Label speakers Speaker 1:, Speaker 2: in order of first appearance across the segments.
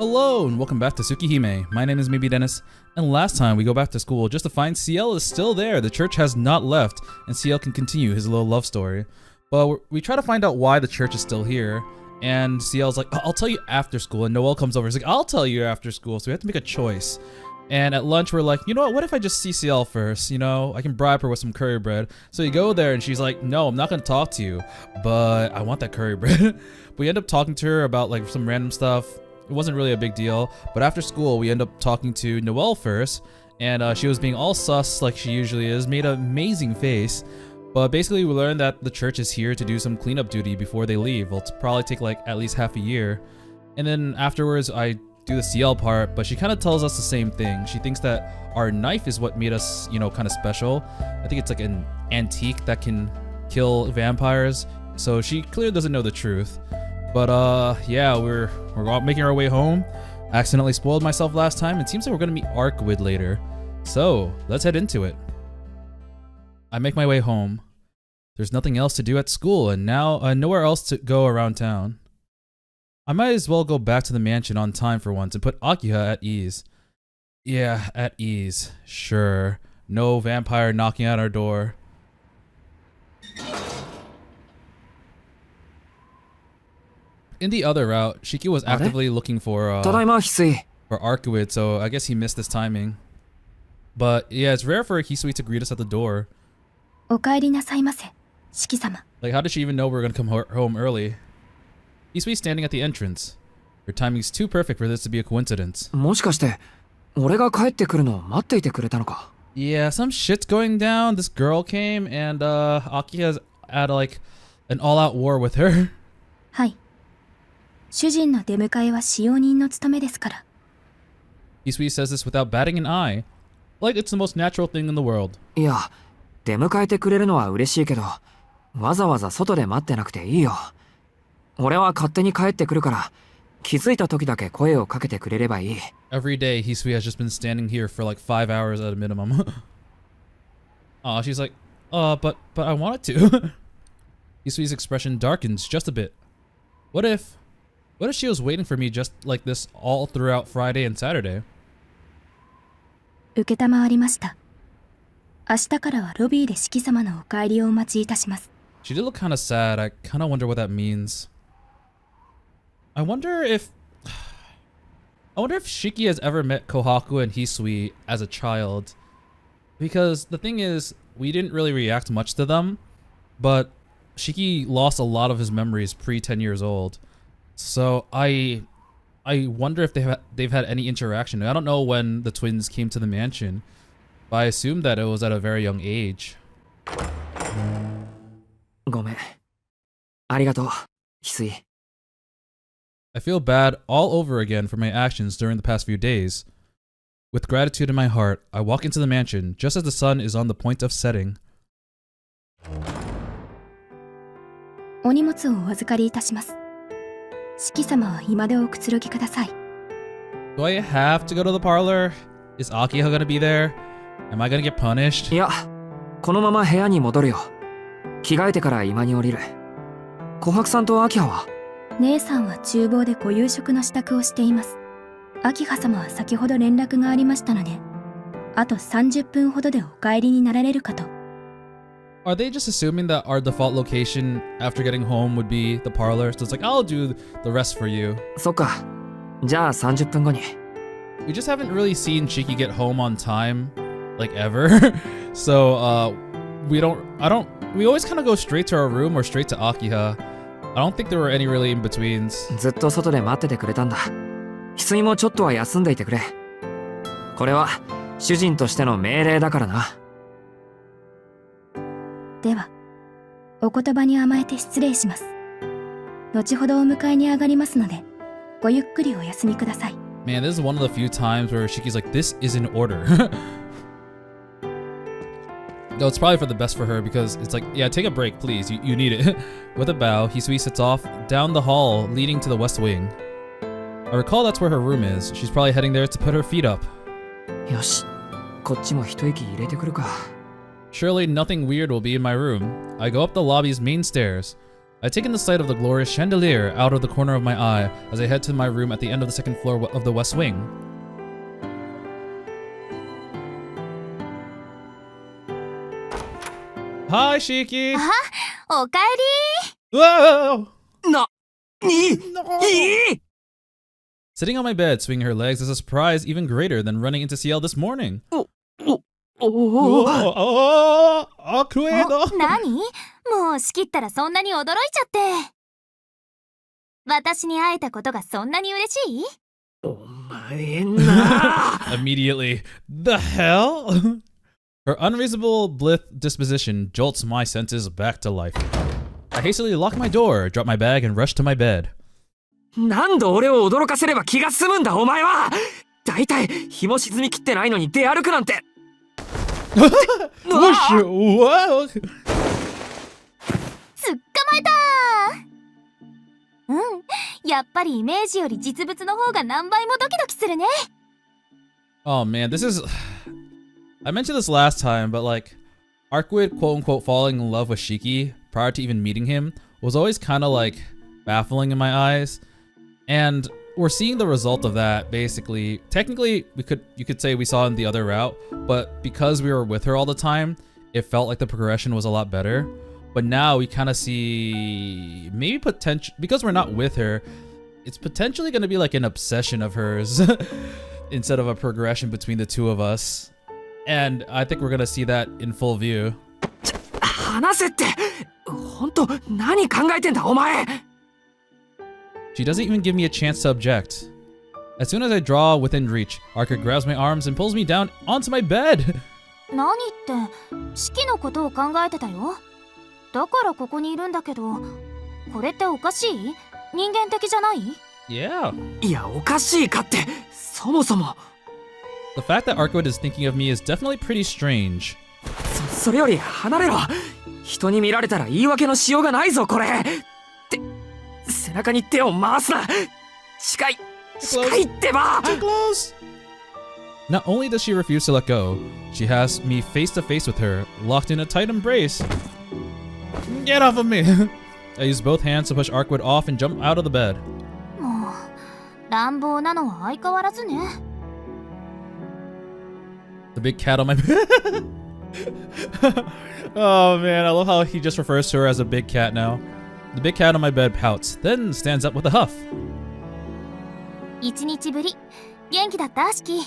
Speaker 1: Hello and welcome back to Tsukihime. My name is Maybe Dennis, and last time we go back to school just to find CL is still there. The church has not left, and CL can continue his little love story. But we try to find out why the church is still here, and CL's like, I'll tell you after school, and Noelle comes over, he's like, I'll tell you after school, so we have to make a choice. And at lunch we're like, you know what if I just see CL first, you know, I can bribe her with some curry bread. So you go there and she's like, no, I'm not gonna talk to you, but I want that curry bread. We end up talking to her about like some random stuff. It wasn't really a big deal, but after school we end up talking to Noelle first, and she was being all sus like she usually is, made an amazing face. But basically we learned that the church is here to do some cleanup duty before they leave. It'll probably take like at least half a year. And then afterwards I do the CL part, but she kind of tells us the same thing. She thinks that our knife is what made us, you know, kind of special. I think it's like an antique that can kill vampires, so she clearly doesn't know the truth. But yeah, we're making our way home. I accidentally spoiled myself last time. It seems like we're gonna meet Arcueid later, so let's head into it. I make my way home. There's nothing else to do at school, and now nowhere else to go around town. I might as well go back to the mansion on time for once and put Akiha at ease. Yeah, at ease. Sure. No vampire knocking at our door. In the other route, Shiki was actively looking for Arcueid, so I guess he missed this timing. But yeah, it's rare for Hisui to greet us at the door. Like, how did she even know we were gonna come home early? Hisui's standing at the entrance. Her timing's too perfect for this to be a coincidence. Yeah, some shit's going down. This girl came and Akiha's at like an all-out war with her. Hisui says this without batting an eye, like it's the most natural thing in the world. Every day, Hisui has just been standing here for like 5 hours at a minimum. Aw, she's like, but I wanted to. Hisui's expression darkens just a bit. What if she was waiting for me just like this all throughout Friday and Saturday? She did look kind of sad. I kind of wonder what that means. I wonder if Shiki has ever met Kohaku and Hisui as a child. Because the thing is, we didn't really react much to them, but Shiki lost a lot of his memories pre-10 years old. So I wonder if they've had any interaction. I don't know when the twins came to the mansion, but I assume that it was at a very young age. I feel bad all over again for my actions during the past few days. With gratitude in my heart, I walk into the mansion just as the sun is on the point of setting. Do I have to go to the parlor? Is Akiha gonna be there? Am I gonna get punished? Are they just assuming that our default location after getting home would be the parlor? So it's like, I'll do the rest for you. We just haven't really seen Shiki get home on time, like ever. So we always kind of go straight to our room or straight to Akiha. I don't think there were any really in-betweens. Man, this is one of the few times where Shiki's like, this is in order. No, it's probably for the best for her because it's like, yeah, take a break, please. You need it. With a bow, Hisui sits off down the hall leading to the west wing. I recall that's where her room is. She's probably heading there to put her feet up. Surely nothing weird will be in my room. I go up the lobby's main stairs. I'd taken the sight of the glorious chandelier out of the corner of my eye as I head to my room at the end of the second floor of the west wing. Hi, Shiki!
Speaker 2: Ah, okaeri!
Speaker 1: Whoa!
Speaker 3: No!
Speaker 1: Sitting on my bed, swinging her legs is a surprise even greater than running into CL this morning. Arcueid!
Speaker 2: 何？もう仕切ったらそんなに驚いちゃって。私に会えたことがそんなに嬉しい？
Speaker 3: お前な。
Speaker 1: Immediately, the hell? Her unreasonable blith disposition jolts my senses back to life. I hastily lock my door, drop my bag, and rush to my bed.
Speaker 3: 何度俺を驚かせれば気が済むんだお前は。だいたい日も沈みきってないのに出歩くなんて。
Speaker 1: Whoa!
Speaker 2: 捕まえたー。やっぱりイメージより実物の方が何倍もドキドキするね。
Speaker 1: Oh man, this is... I mentioned this last time, but like, Arcueid quote-unquote falling in love with Shiki prior to even meeting him was always kind of like baffling in my eyes. And we're seeing the result of that, basically. Technically, you could say we saw in the other route, but because we were with her all the time, it felt like the progression was a lot better. But now we kind of see maybe potential, because we're not with her, it's potentially going to be like an obsession of hers instead of a progression between the two of us. And I think we're going to see that in full view.
Speaker 3: 話せって。本当何考えてんだお前。
Speaker 1: She doesn't even give me a chance to object. As soon as I draw within reach, Arcueid grabs my arms and pulls me down onto my bed.
Speaker 2: 何って式のことを考えてたよ。だからここにいるんだけど、これっておかしい？人間的じゃない？
Speaker 1: Yeah.
Speaker 3: いやおかしいかってそもそも。
Speaker 1: The fact that Arcueid is thinking of me is definitely pretty strange.
Speaker 3: それより離れろ。人に見られたら言い訳のしようがないぞこれ。って背中に手を回すな。近いってば。
Speaker 1: Too close. Not only does she refuse to let go, she has me face to face with her, locked in a tight embrace. Get off of me! I use both hands to push Arcueid off and jump out of the bed.
Speaker 2: もう乱暴なのは相変わらずね。
Speaker 1: The big cat on my bed. Oh man, I love how he just refers to her as a big cat now. The big cat on my bed pouts, then stands up with a huff.
Speaker 2: 一日ぶり、元気だったシキ？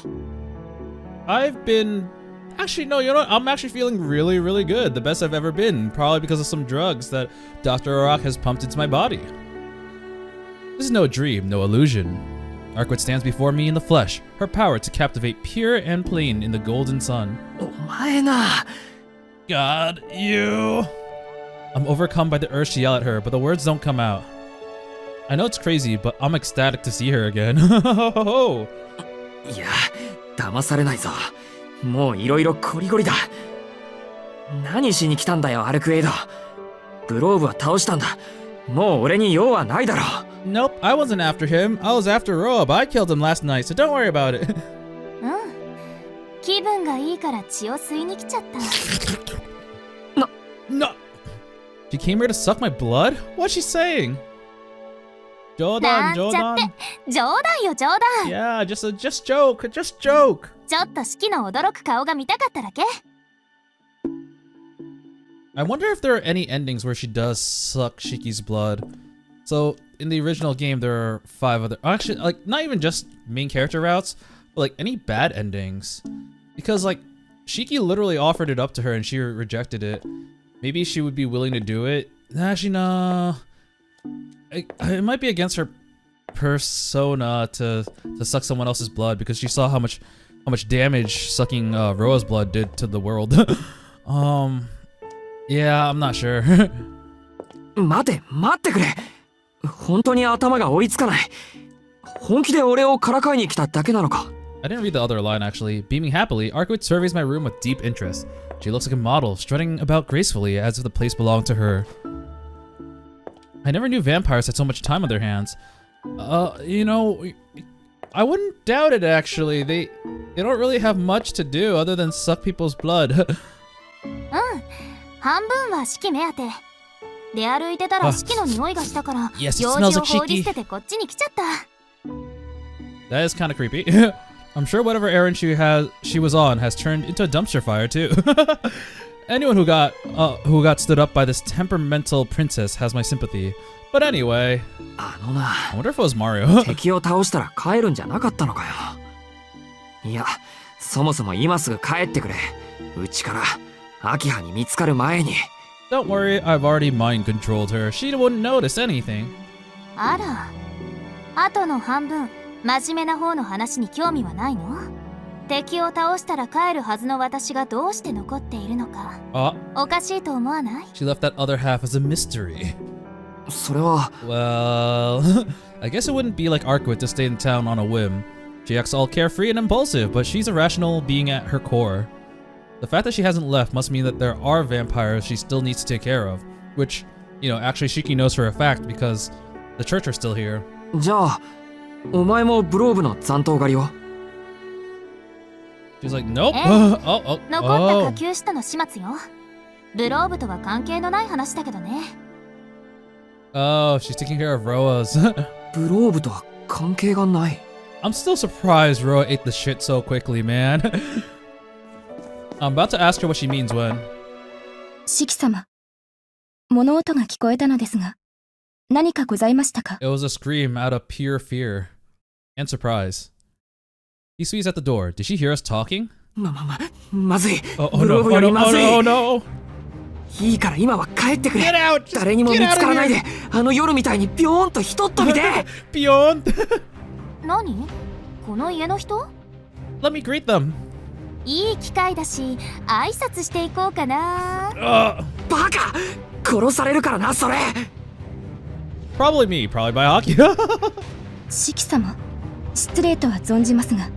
Speaker 1: I've been... Actually, no, you know what? I'm actually feeling really, really good. The best I've ever been. Probably because of some drugs that Dr. Arak has pumped into my body. This is no dream, no illusion. Arcueid stands before me in the flesh, her power to captivate pure and plain in the golden sun.
Speaker 3: お前な。
Speaker 1: God, you... I'm overcome by the urge to yell at her, but the words don't come out. I know it's crazy, but I'm ecstatic to see her again.
Speaker 3: いや、騙されないぞ。もういろいろコリゴリだ。何しに来たんだよ、アルクエイド。グローブは倒したんだ。もう俺に用はないだろ。
Speaker 1: Nope, I wasn't after him. I was after Rob. I killed him last night, so don't worry about it.
Speaker 2: 気分がいいから血を吸いに来ちゃった。
Speaker 1: No. She came here to suck my blood? What's she saying? 冗談。
Speaker 2: 冗談よ冗談。
Speaker 1: Yeah, just joke.
Speaker 2: ちょっと式の驚く顔が見たかっただけ。
Speaker 1: I wonder if there are any endings where she does suck Shiki's blood. So, in the original game, there are 5 other... Actually, like, not even just main character routes, but, like, any bad endings. Because, like, Shiki literally offered it up to her and she rejected it. Maybe she would be willing to do it. Actually, no. It might be against her persona to suck someone else's blood because she saw how much damage sucking Roa's blood did to the world. Yeah, I'm not sure.
Speaker 3: 待ってくれ。本当に頭が追いつかない。本気で俺をからかいに来ただけなのか。
Speaker 1: I didn't read the other line actually. Beaming happily, Arcueid surveys my room with deep interest. She looks like a model, strutting about gracefully as if the place belonged to her. I never knew vampires had so much time on their hands. You know, I wouldn't doubt it actually. They don't really have much to do other than suck people's blood.
Speaker 2: 半分は式目当て。出歩いてたら四季の匂いがしたから、
Speaker 1: Yes, it
Speaker 2: 用
Speaker 1: smells
Speaker 2: 事を
Speaker 1: like
Speaker 2: 放り
Speaker 1: Shiki.
Speaker 2: 捨ててこっちに来ちゃった。
Speaker 1: That is kind of creepy. I'm sure whatever errand she was on has turned into a dumpster fire too. Anyone who got stood up by this temperamental princess has my sympathy. But anyway,
Speaker 3: あのな、
Speaker 1: I wonder if it was Mario.
Speaker 3: 敵を倒したら帰るんじゃなかったのかよ。いや、そもそも今すぐ帰ってくれ。うちから秋葉に見つかる前に。
Speaker 1: Don't worry, I've already mind controlled her. She wouldn't notice anything.
Speaker 2: あら、あとの半分、真面目な方の話に興味はないの？敵を倒したら帰るはずの私がどうして残っているのか。おかしいと思わない？
Speaker 1: She left that other half as a mystery.
Speaker 3: それは。
Speaker 1: Well, I guess it wouldn't be like Arcueid to stay in town on a whim. She acts all carefree and impulsive, but she's a rational being at her core. The fact that she hasn't left must mean that there are vampires she still needs to take care of, which, you know, actually Shiki knows for a fact because the church are still here.
Speaker 3: じゃあ、お前もブローブの残党狩りを？
Speaker 1: She's like, nope.
Speaker 2: 残った下級使徒の始末よ。ブローブとは関係のない話だけどね。
Speaker 1: Oh, she's taking care of Roa's.
Speaker 3: ブローブとは関係がない。
Speaker 1: I'm still surprised Roa ate the shit so quickly, man. I'm about to ask her what she means when.
Speaker 4: シキ様、物音が聞こえたのですが、何かございましたか？
Speaker 1: It was a scream out of pure fear and surprise. He squeezed at the door. Did she hear us talking?
Speaker 3: まずい。
Speaker 1: Oh
Speaker 3: ブロー
Speaker 1: no!
Speaker 3: ブよりまずい。
Speaker 1: Oh no!
Speaker 3: いいから今は帰ってくれ。
Speaker 1: Get out! Just
Speaker 3: 誰にも見つからないで、あの夜みたいにビョーンとひとっ飛びで。
Speaker 1: Beyond.
Speaker 2: 何？この家の人？
Speaker 1: Let me greet them.
Speaker 2: いい機会だし、挨拶していこうかな。
Speaker 3: バカ！殺されるからな、それ。
Speaker 1: Probably me. Probably by Akiha.
Speaker 4: シキ様、失礼とは存じますが、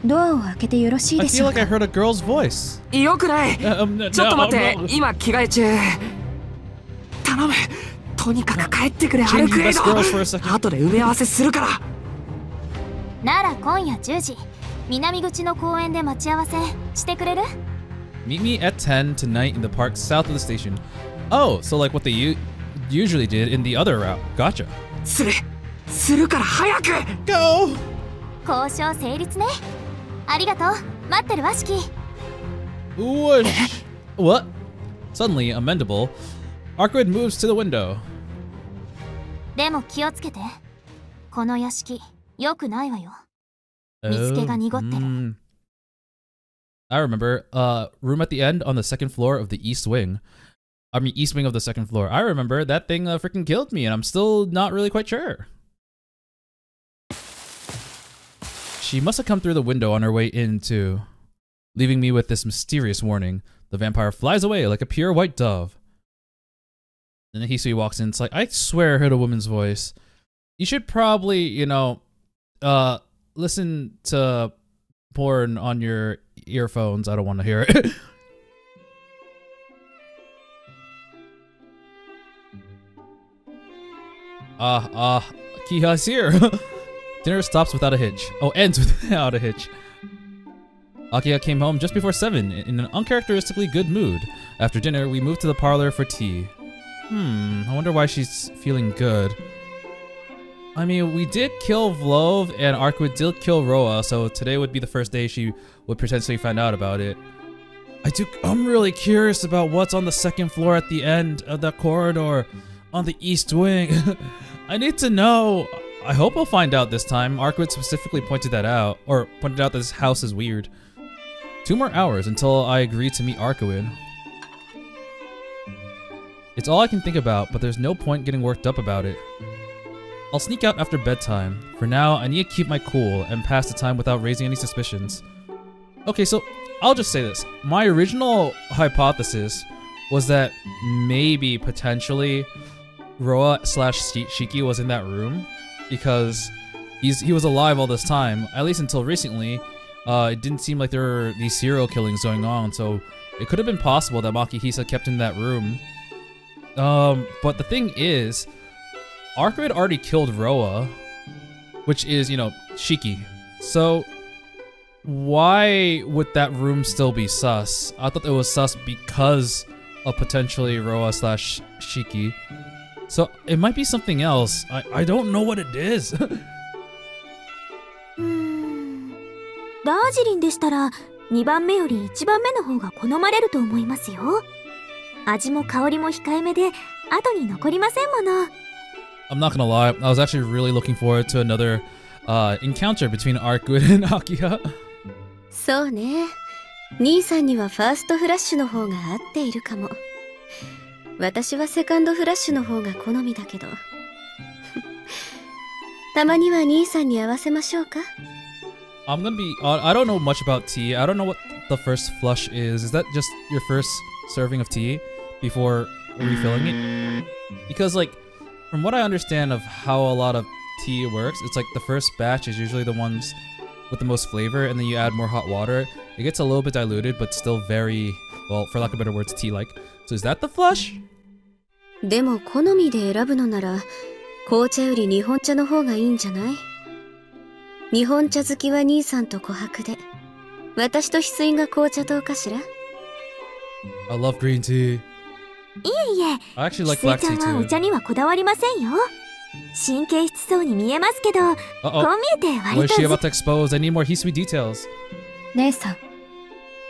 Speaker 4: ドアを開けてよろしい
Speaker 1: I
Speaker 4: でし
Speaker 1: feel
Speaker 4: ょう
Speaker 1: like I
Speaker 4: か？
Speaker 1: heard a girl's voice.
Speaker 3: よくない。
Speaker 1: No,
Speaker 3: ちょっと待って、
Speaker 1: no.
Speaker 3: 今着替え中。頼む。とにかく帰ってくれ、ア
Speaker 1: Change
Speaker 3: ルク
Speaker 1: the
Speaker 3: エイ
Speaker 1: best girls for a
Speaker 3: ド。
Speaker 1: second.
Speaker 3: 後で埋め合わせするから。
Speaker 2: なら今夜10時、南口の公園で待ち合わせしてくれる？
Speaker 1: Meet me at 10 tonight in the park south of the station. Oh, so like what they usually did in the other route. Gotcha.
Speaker 3: するから早く。
Speaker 1: Go!
Speaker 2: 交渉成立ね。ありがとう。待ってるわ、シキ。
Speaker 1: Whoosh. What? Suddenly, amendable, Arcueid moves to the window.
Speaker 2: でも気をつけて。この屋敷、良くないわよ。
Speaker 1: Oh,
Speaker 2: 水気が濁ってる。
Speaker 1: I remember, room at the end on the second floor of the east wing. I mean, east wing of the second floor. I remember that thing freaking killed me, and I'm still not really quite sure. She must have come through the window on her way in, too, leaving me with this mysterious warning. The vampire flies away like a pure white dove. And then Hisui walks in. It's like, I swear I heard a woman's voice. You should probably, you know, listen to porn on your earphones. I don't want to hear it. Akiha's here. Dinner stops without a hitch. Oh, ends without a hitch. Akiha came home just before 7 in an uncharacteristically good mood. After dinner, we moved to the parlor for tea. I wonder why she's feeling good. I mean, we did kill Vlov and Arcueid did kill Roa, so today would be the first day she would potentially find out about it. I'm really curious about what's on the second floor at the end of that corridor on the east wing. I need to know. I hope we'll find out this time. Arcueid specifically pointed that out, or pointed out that this house is weird. 2 more hours until I agree to meet Arcueid. It's all I can think about, but there's no point getting worked up about it. I'll sneak out after bedtime. For now, I need to keep my cool and pass the time without raising any suspicions. Okay, so I'll just say this. My original hypothesis was that maybe, potentially, Roa / Shiki was in that room because he was alive all this time, at least until recently. It didn't seem like there were these serial killings going on, so it could have been possible that Makihisa kept in that room. But the thing is, Arcueid already killed Roa, which is, you know, Shiki. So why would that room still be sus? I thought it was sus because a potentially Roa slash Shiki. So it might be something else. I don't know what it is.
Speaker 2: ダージリンでしたら2番目より1番目の方が好まれると思いますよ。味も香りも控えめで後に残りませんもの。
Speaker 1: I'm not gonna lie, I was actually really looking forward to another encounter between Arcueid and Akiha.
Speaker 4: そうね。兄さんにはファーストフラッシュの方が合っているかも。私はセカンドフラッシュの方が好みだけど。たまには兄さんに合わせましょうか。
Speaker 1: I'm gonna be I don't know much about tea. I don't know what the first flush is. Is that just your first serving of tea before refilling it? Because like from what I understand of how a lot of tea works, it's like the first batch is usually the ones with the most flavor, and then you add more hot water. It gets a little bit diluted, but still very, well, for lack of better words, tea-like. So is that the flush?
Speaker 4: でも好みで選ぶのなら紅茶より日本茶の方がいいんじゃない？日本茶好きは兄さんと琥珀で、私と翡翠が紅茶糖かしら？
Speaker 1: I love green tea.
Speaker 2: いえいえ、
Speaker 1: I actually like
Speaker 2: 翡
Speaker 1: black
Speaker 2: 翠
Speaker 1: tea
Speaker 2: ちゃんはお
Speaker 1: too.
Speaker 2: 茶にはこだわりませんよ。神経質そうに見えますけど、こう見えて
Speaker 1: What
Speaker 2: 割
Speaker 1: is
Speaker 2: と
Speaker 1: she about to expose? I need more Hisui details.
Speaker 4: 姉さん、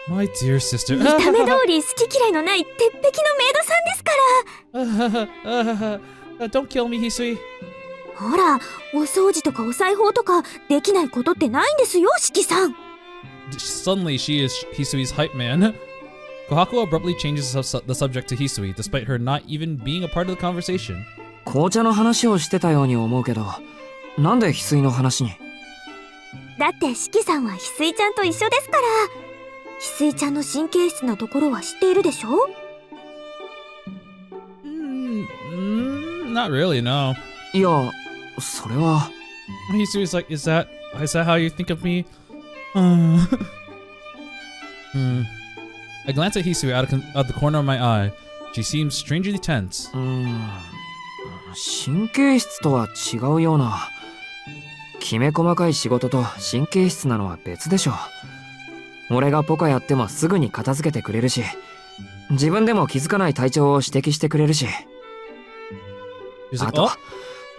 Speaker 1: My dear sister.
Speaker 2: 見た目通り好き嫌いのない鉄壁のメイドさんですから。
Speaker 1: Don't kill me, Hisui.
Speaker 2: ほら、お掃除とかお裁縫とかできないことってないんですよ、四季さん。
Speaker 1: Suddenly, she is Hisui's hype man. Kohaku abruptly changes the subject to Hisui, despite her not even being a part of the conversation.
Speaker 3: 紅茶の話をしてたように思うけど、なんで翡翠の話に？
Speaker 2: だって四季さんは翡翠ちゃんと一緒ですから。翡翠ちゃんの神経質なところは知っているでしょ？
Speaker 1: Not really, no.
Speaker 3: いや、それは。
Speaker 1: Hisui's like, is that how you think of me? I glance at Hisui out of the corner of my eye. She seems strangely tense.
Speaker 3: 神経質とは違うような。きめ細かい仕事と神経質なのは別でしょ。俺がポカやってもすぐに片付けてくれるし、自分でも気づかない体調を指摘してくれるし。あと、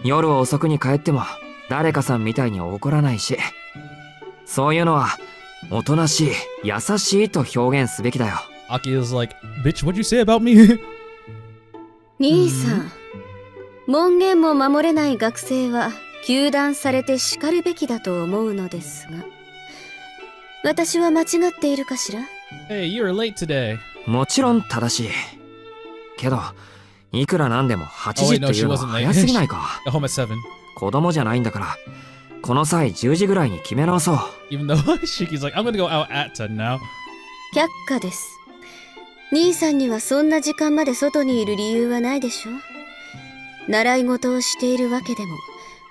Speaker 3: 夜遅くに帰っても誰かさんみたいに怒らないし。そういうのはおとなしい、優しいと表現すべきだよ。
Speaker 1: Akiha's like, bitch, what'd you say about me?
Speaker 4: 兄さん、門限も守れない学生は糾弾されて叱るべきだと思うのですが、私は間違っているかしら？
Speaker 1: Hey, you were late today.
Speaker 3: もちろん正しい。けど、いくらなんでも8時っていうのは早すぎないか。
Speaker 1: At home at 7.
Speaker 3: 子供じゃないんだから、この際10時ぐらいに決め直そう。
Speaker 1: Even though Shiki's like, I'm gonna go out at 10 now.
Speaker 4: 却下です。兄さんにはそんな時間まで外にいる理由はないでしょ。習い事をしているわけでも、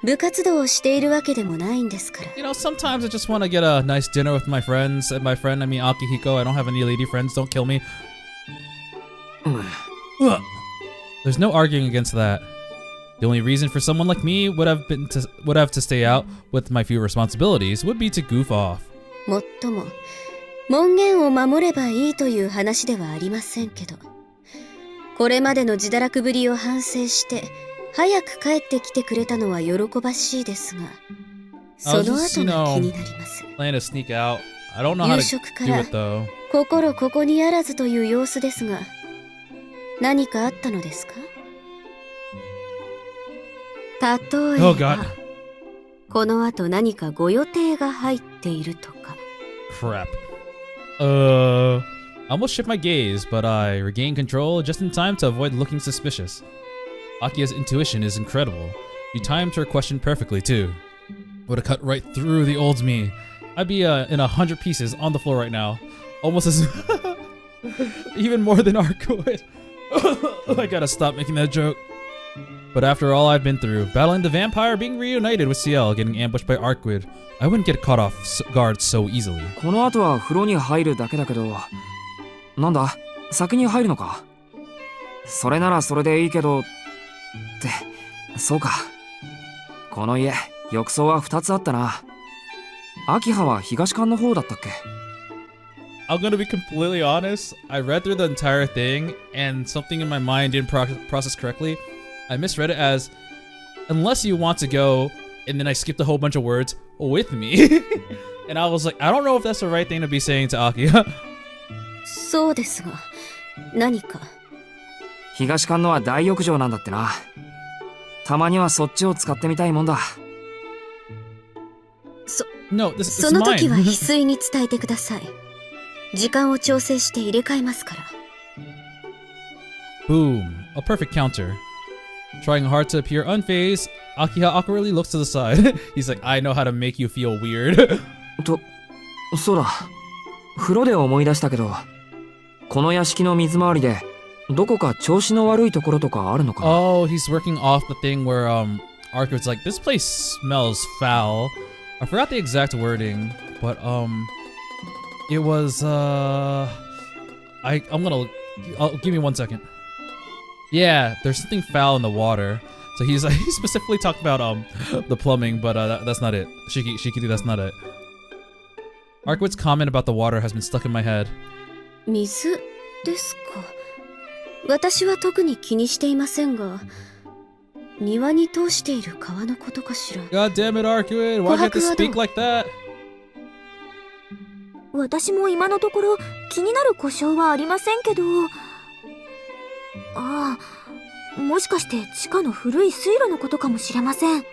Speaker 4: 部活動をしているわけでもないんですから。
Speaker 1: You know, sometimes I just want to get a nice dinner with my friends. And my friend, I mean Akihiko. I don't have any lady friends. Don't kill me. There's no arguing against that. The only reason for someone like me would have to stay out with my few responsibilities would be to goof off.
Speaker 4: もっとも、門限を守ればいいという話ではありませんけど、これまでの自堕落ぶりを反省して、早く帰ってきてくれたのは喜ばしいですが、その後が気になります。
Speaker 1: Plan to sneak out. I don't know how to do it though.
Speaker 4: 心ここにあらずという様子ですが、何かあったのですか？例えば、この後何かご予定が入っているとか。
Speaker 1: Crap. I almost shift my gaze, but I regain control just in time to avoid looking suspicious. Akiha's intuition is incredible. You timed her question perfectly too. Would have cut right through the old me. I'd be in 100 pieces on the floor right now. Almost as... even more than Arcueid. I gotta stop making that joke. But after all I've been through, battling the vampire, being reunited with CL, getting ambushed by Arcueid, I wouldn't get caught off guard so easily.
Speaker 3: この後は風呂に入るだけだけど、なんだ、先に入るのか？それならそれでいいけど、って、そうか。この家、浴槽は2つあったな。秋葉は東館の方だったっけ？
Speaker 1: I'm gonna be completely honest. I read through the entire thing, and something in my mind didn't process correctly. I misread it as, unless you want to go, and then I skipped a whole bunch of words with me. And I was like, I don't know if that's the right thing to be saying to Akiha.
Speaker 4: そうですが、何か。
Speaker 3: 東館のは大浴場なんだってな。たまにはそっちを使ってみたいもんだ。
Speaker 1: No, this is
Speaker 4: その時は
Speaker 1: mine.
Speaker 4: 翡翠に伝えてください。時間を調整して入れ替えますから。
Speaker 1: Boom. A perfect counter. Trying hard to appear unfazed, Akiha awkwardly looks to the side. He's like, I know how to make you feel weird.
Speaker 3: そうだ。風呂で思い出したけど、この屋敷の水回りでどこか調子の悪いところとかあるのかな？
Speaker 1: Oh, he's working off the thing where Arcueid's like, this place smells foul. I forgot the exact wording, but it was give me 1 second. Yeah, there's something foul in the water. So he's specifically talked about the plumbing, but that's not it. Shiki, that's not it. Arcueid's comment about the water has been stuck in my head.
Speaker 4: 水ですか。私は特に気にしていませんが、庭に通している川のことかしら。
Speaker 1: God damn it, Arcueid! Why do you have to speak like that?
Speaker 2: 私も今のところ気になる故障はありませんけど。ああ、もしかして地下の古い水路のことかもしれません。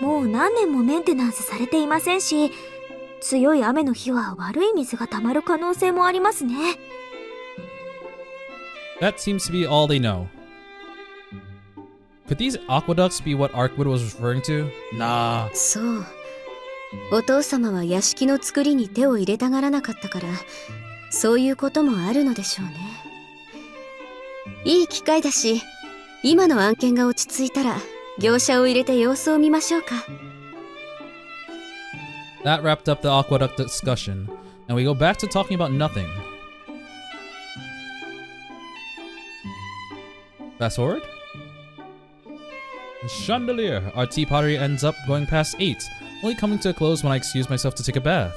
Speaker 2: もう何年もメンテナンスされていませんし、強い雨の日は悪い水が溜まる可能性もありますね。
Speaker 1: That seems to be all they know. Could these aqueducts be what Arcueid was referring to? Nah.
Speaker 4: そう。お父様は屋敷の作りに手を入れたがらなかったから、そういうこともあるのでしょうね。いい機会だし、今の案件が落ち着いたら、業者を入れて様子を見ましょうか。
Speaker 1: That wrapped up the aqueduct discussion, and we go back to talking about nothing. Fast forward. Chandelier. Our tea pottery ends up going past 8, only coming to a close when I excuse myself to take a bath.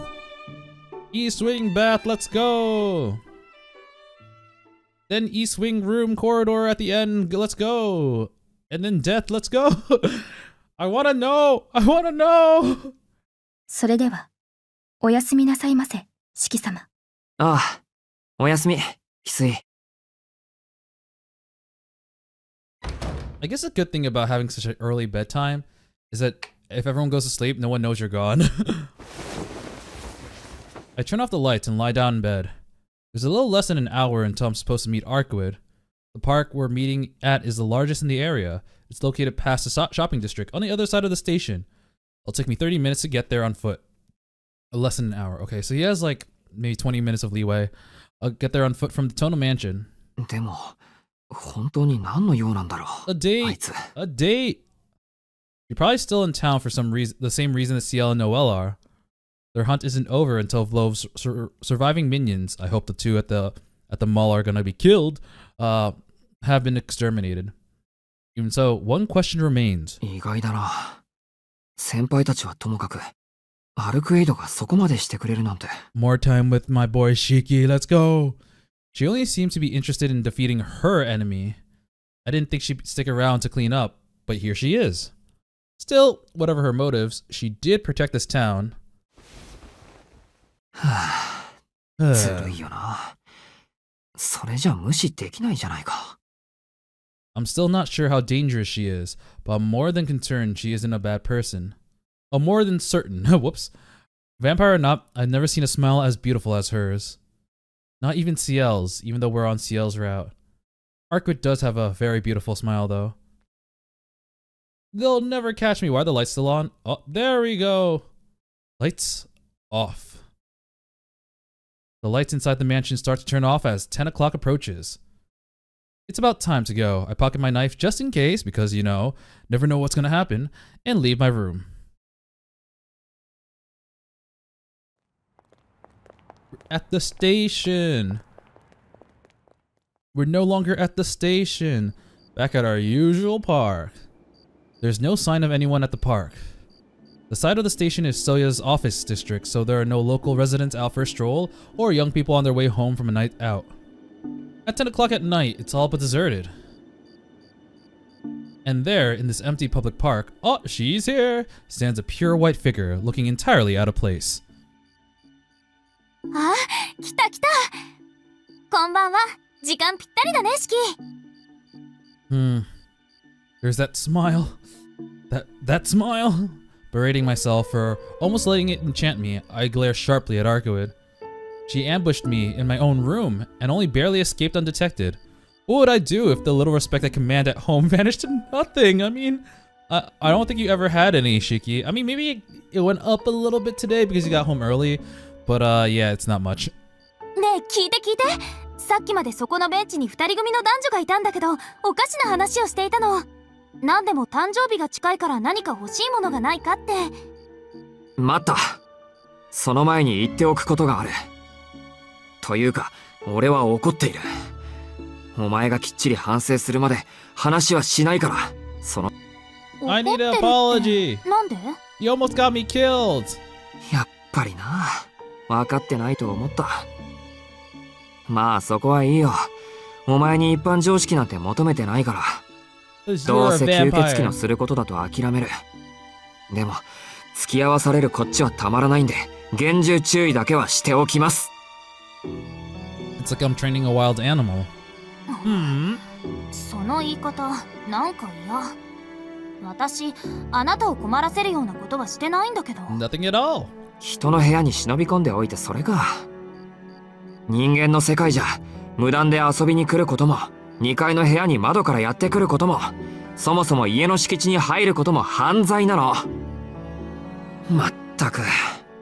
Speaker 1: East wing bath, let's go! Then east wing room corridor at the end, let's go! And then death, let's go! I wanna know! I wanna know!
Speaker 2: それでは、おやすみなさいませ、四季様。
Speaker 3: ああ、おやすみ、翡翠。
Speaker 1: I guess a good thing about having such an early bedtime is that if everyone goes to sleep, no one knows you're gone. I turn off the lights and lie down in bed. There's a little less than an hour until I'm supposed to meet Arcueid. The park we're meeting at is the largest in the area. It's located past the shopping district on the other side of the station. It'll take me 30 minutes to get there on foot. Less than an hour. Okay, so he has like maybe 20 minutes of leeway. I'll get there on foot from the Tohno mansion.
Speaker 3: でも、本当に何の用なんだろう。
Speaker 1: A date! A date! You're probably still in town for some reason, the same reason that Ciel and Noelle are. Their hunt isn't over until Vlov's surviving minions, I hope the two at the mall are gonna be killed, have been exterminated. Even so, one question remains.
Speaker 3: 意外だな。先輩たちはともかく、アルクエイドがそこまでしてくれるなんて。
Speaker 1: More time with my boy Shiki, let's go! She only seems to be interested in defeating her enemy. I didn't think she'd stick around to clean up, but here she is. Still, whatever her motives, she did protect this town.
Speaker 3: はぁ、ずるいよな。それじゃ無視できないじゃないか。
Speaker 1: I'm still not sure how dangerous she is, but I'm more than concerned she isn't a bad person. I'm more than certain. Whoops. Vampire or not, I've never seen a smile as beautiful as hers. Not even Ciel's, even though we're on Ciel's route. Arcueid does have a very beautiful smile, though. They'll never catch me. Why are the lights still on? Oh, there we go. Lights off. The lights inside the mansion start to turn off as 10 o'clock approaches. It's about time to go. I pocket my knife just in case, because, you know, never know what's gonna happen, and leave my room. At the station. We're no longer at the station. Back at our usual park. There's no sign of anyone at the park. The side of the station is Soya's office district, so there are no local residents out for a stroll or young people on their way home from a night out. At 10 o'clock at night, it's all but deserted. And there, in this empty public park, oh, she's here, stands a pure white figure, looking entirely out of place.
Speaker 2: Ah, 来た来た。こんばんは。時間ぴったりだね、シキ。
Speaker 1: There's that smile. That smile. Berating myself for almost letting it enchant me, I glare sharply at Arcueid. She ambushed me in my own room and only barely escaped undetected. What would I do if the little respect I command at home vanished to nothing? I mean, I don't think you ever had any, Shiki. I mean, maybe it went up a little bit today because you got home early, but yeah, it's not much.
Speaker 2: ねえ、聞いて。さっきまでそこのベンチに2人組の男女がいたんだけど、おかしな話をしていたの。なんでも誕生日が近いから何か欲しいものがないかって。
Speaker 3: 待った。その前に言っておくことがある。というか、俺は怒っている。お前がきっちり反省するまで話はしないから。
Speaker 1: I need an apology.
Speaker 2: なんで？
Speaker 1: You almost got me killed.
Speaker 3: やっぱりな。分かってないと思った。まあそこはいいよ。お前に一般常識なんて求めてないから。どうせ吸血鬼のすることだと諦める。でも付き合わされるこっちはたまらないんで、厳重注意だけはしておきます。
Speaker 1: It's like I'm training a wild animal.
Speaker 2: その言い方なんか嫌。私あなたを困らせるようなことはしてないんだけど。
Speaker 1: Nothing at all.
Speaker 3: 人の部屋に忍び込んでおいてそれか。人間の世界じゃ無断で遊びに来ることも、2階の部屋に窓からやってくることも、そもそも家の敷地に入ることも犯罪なの。まったく。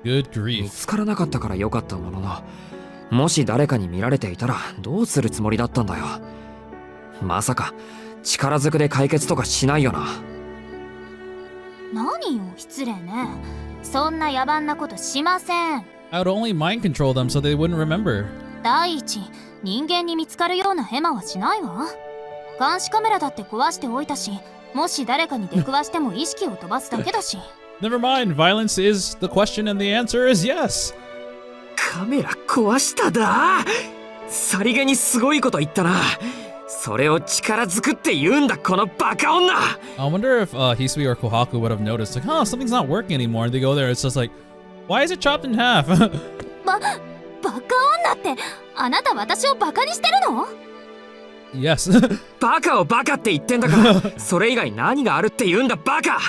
Speaker 1: Good grief.
Speaker 3: 見つからなかったからよかったものの、もし誰かに見られていたらどうするつもりだったんだよ。まさか力ずくで解決とかしないよな。
Speaker 2: 何よ、失礼ね。そんな野蛮なことしません。
Speaker 1: I would only mind control them so they wouldn't remember.
Speaker 2: 第一、人間に見つかるようなヘマはしないわ。監視カメラだって壊しておいたし、もし誰かに出くわしても意識を飛ばすだけだし。
Speaker 1: Never mind, violence is the question and the answer is yes.
Speaker 3: カメラ壊しただ。さりげにすごいこと言ったな。それを力ずくって言うんだ、このバカ女。
Speaker 1: I wonder if Hisui or Kohaku would have noticed, like, huh, something's not working anymore. And they go there, it's just like, why is it chopped in half?
Speaker 2: バカ女って、あなた私をバカにしてるの？
Speaker 1: Yes.
Speaker 3: バカをバカって言ってんだから、それ以外何があるって言うんだ、バカ。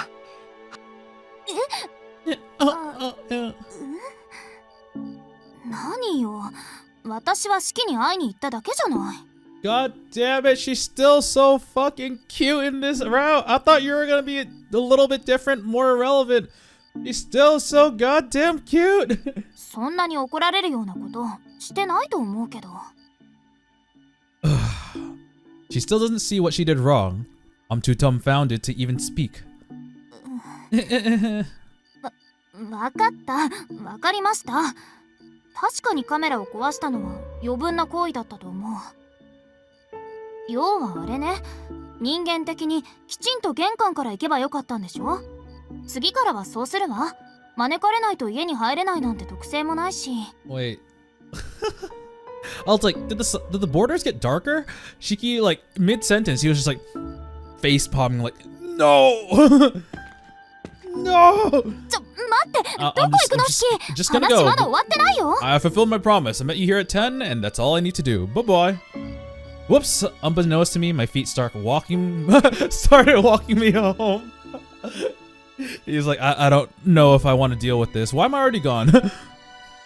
Speaker 2: 何よ、私は式に会いに行っただけじゃない。
Speaker 1: God damn it, she's still so fucking cute in this route. I thought you were gonna be a little bit different, more irrelevant. She's still so goddamn cute.
Speaker 2: そんなに怒られるようなことしてないと思うけど。
Speaker 1: She still doesn't see what she did wrong. I'm too dumbfounded to even speak.
Speaker 2: わかった、わかりました。確かにカメラを壊したのは余分な行為だったと思う。要はあれね、人間的にきちんと玄関から行けばよかったんでしょ。次からはそうするわ。招かれないと家に入れないなんて特性もないし。
Speaker 1: Wait. I was like, did the borders get darker? Shiki, like, mid-sentence, he was just like, face-palming, like, no! No!
Speaker 2: 待って、どこ行くの、シキ。
Speaker 1: just gonna go.
Speaker 2: 話まだ終わってないよ。
Speaker 1: I fulfilled my promise. I met you here at 10, and that's all I need to do. Bye-bye. Whoops! Unbeknownst to me, my feet started walking me home. He's like, I don't know if I want to deal with this. Why am I already gone?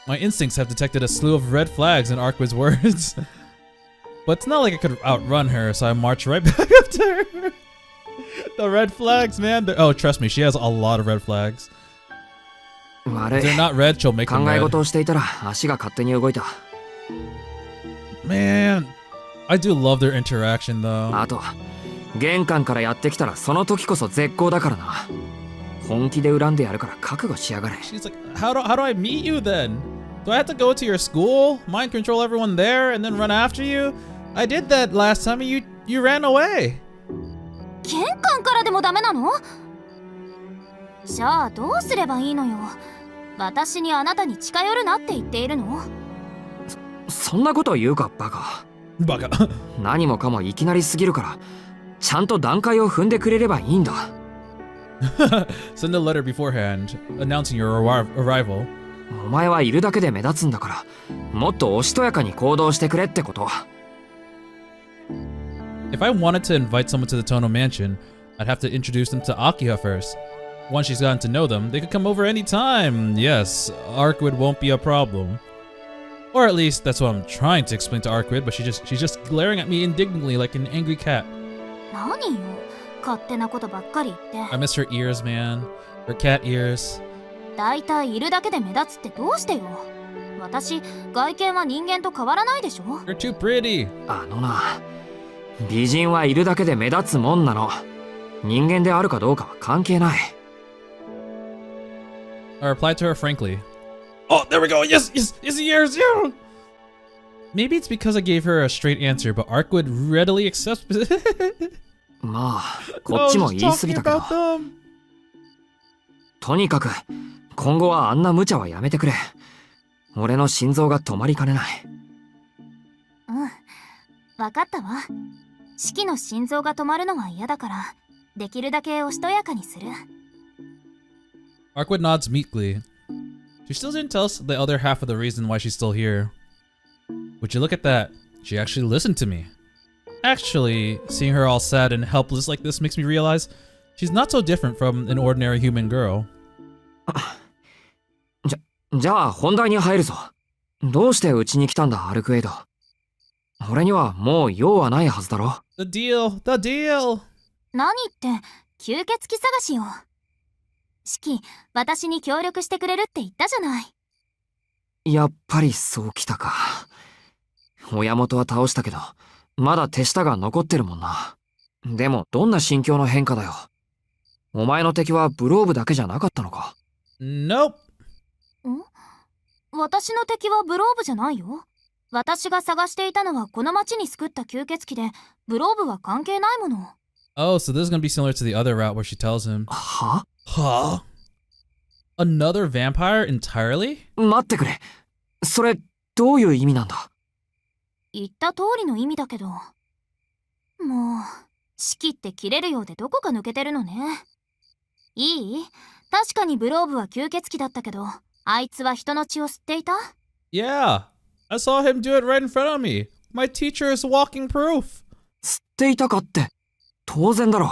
Speaker 1: My instincts have detected a slew of red flags in Arcueid's words. But it's not like I could outrun her, so I marched right back up to her. The red flags, man. Oh, trust me, she has a lot of red flags. If they're not red, she'll make them red. Man, I do love their interaction, though.
Speaker 3: あと、玄関からやってきたらその時こそ絶好だからな。本気で恨んでやるから覚悟しやがれ。
Speaker 1: She's like, how do I meet you then? Do I have to go to your school, mind control everyone there, and then run after you? I did that last time and you ran away.
Speaker 2: 玄関からでもダメなの？じゃあどうすればいいのよ。私にあなたに近寄るなって言っているの？
Speaker 3: そんなこと言うかバカ。
Speaker 1: バカ。
Speaker 3: 何もかもいきなりすぎるから、ちゃんと段階を踏んでくれればいいんだ。
Speaker 1: Send a letter beforehand, announcing your arrival.
Speaker 3: お前はいるだけで目立つんだから、もっとおしとやかに行動してくれってこと。
Speaker 1: If I wanted to invite someone to the Tohno mansion, I'd have to introduce them to Akiha first. Once she's gotten to know them, they could come over anytime. Yes, Arcueid won't be a problem. Or at least that's what I'm trying to explain to Arcueid, but she's just glaring at me indignantly like an angry cat.
Speaker 2: 何よ、勝手なことばっかり言って。
Speaker 1: I miss her ears, man. Her cat ears.
Speaker 2: だいたいいるだけで目立つってどうしてよ。私、外見は人間と変わらないでしょ。
Speaker 1: You're too pretty.
Speaker 3: あのな、美人はいるだけで目立つもんなの。人間であるかどうかは関係ない。
Speaker 1: I replied to her frankly. Oh, there we go. Yes, yes, yes, yes, yeah. Maybe it's because I gave her a straight answer, but Arcueid readily accepts.
Speaker 3: まあ、こっちも言い過ぎたけど。とにかく、今後はあんな無茶はやめてくれ。俺の心臓が止まりかねない。
Speaker 2: うん、わかったわ。シキの心臓が止まるのは嫌だから、できるだけおしとやかにする。
Speaker 1: Arcueid nods meekly. She still didn't tell us the other half of the reason why she's still here. Would you look at that? She actually listened to me. Actually, seeing her all sad and helpless like this makes me realize she's not so different from an ordinary human girl.
Speaker 3: じゃあ本題に入るぞ。どうしてうちに来たんだ、アルクエイド。俺にはもう用はないはずだろ。
Speaker 1: The deal, the deal.
Speaker 2: 何って吸血鬼探しよ。シキ、私に協力してくれるって言ったじゃない。
Speaker 3: やっぱりそうきたか。親元は倒したけど、まだ手下が残ってるもんな。でもどんな心境の変化だよ。お前の敵はブローブだけじゃなかったのか。
Speaker 1: Nope.
Speaker 2: ん？私の敵はブローブじゃないよ。私が探していたのはこの町に救った吸血鬼で、ブローブは関係ないもの。
Speaker 1: Oh, so this is gonna be similar to the other route where she tells him.
Speaker 3: は？
Speaker 1: Huh? Another vampire entirely?
Speaker 3: 待ってくれ。それ、どういう意味なんだ？
Speaker 2: 言った通りの意味だけど。もう、シキって切れるようでどこか抜けてるのね。いい？確かにブローブは吸血鬼だったけど、あいつは人の血を吸っていた？
Speaker 1: Yeah, I saw him do it right in front of me. My teacher is walking proof.
Speaker 3: 吸っていたかって、当然だろ。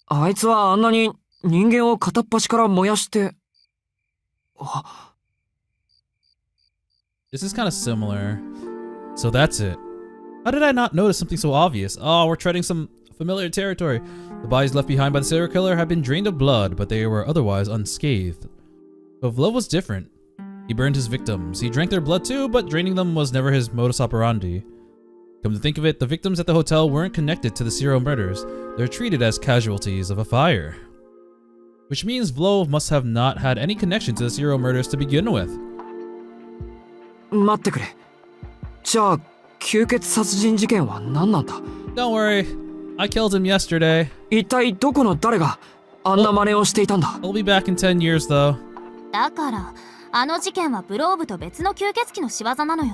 Speaker 3: あいつはあんなに人間を片っ端から燃やして。
Speaker 1: This is kind of similar. So that's it. How did I not notice something so obvious? Oh, we're treading some familiar territory. The bodies left behind by the serial killer had been drained of blood, but they were otherwise unscathed. But Vlov was different. He burned his victims. He drank their blood too, but draining them was never his modus operandi. Come to think of it, the victims at the hotel weren't connected to the serial murders. They're treated as casualties of a fire. Which means Vlov must have not had any connection to the serial murders to begin with.
Speaker 3: 待ってくれ。じゃあ、吸血殺人事件は何なんだ？
Speaker 1: Don't worry, I killed him yesterday.
Speaker 3: 一体どこの誰があんな真似をしていたんだ？
Speaker 1: I'll be back in 10 years though.
Speaker 2: だから、あの事件はブローブと別の吸血鬼の仕業なのよ。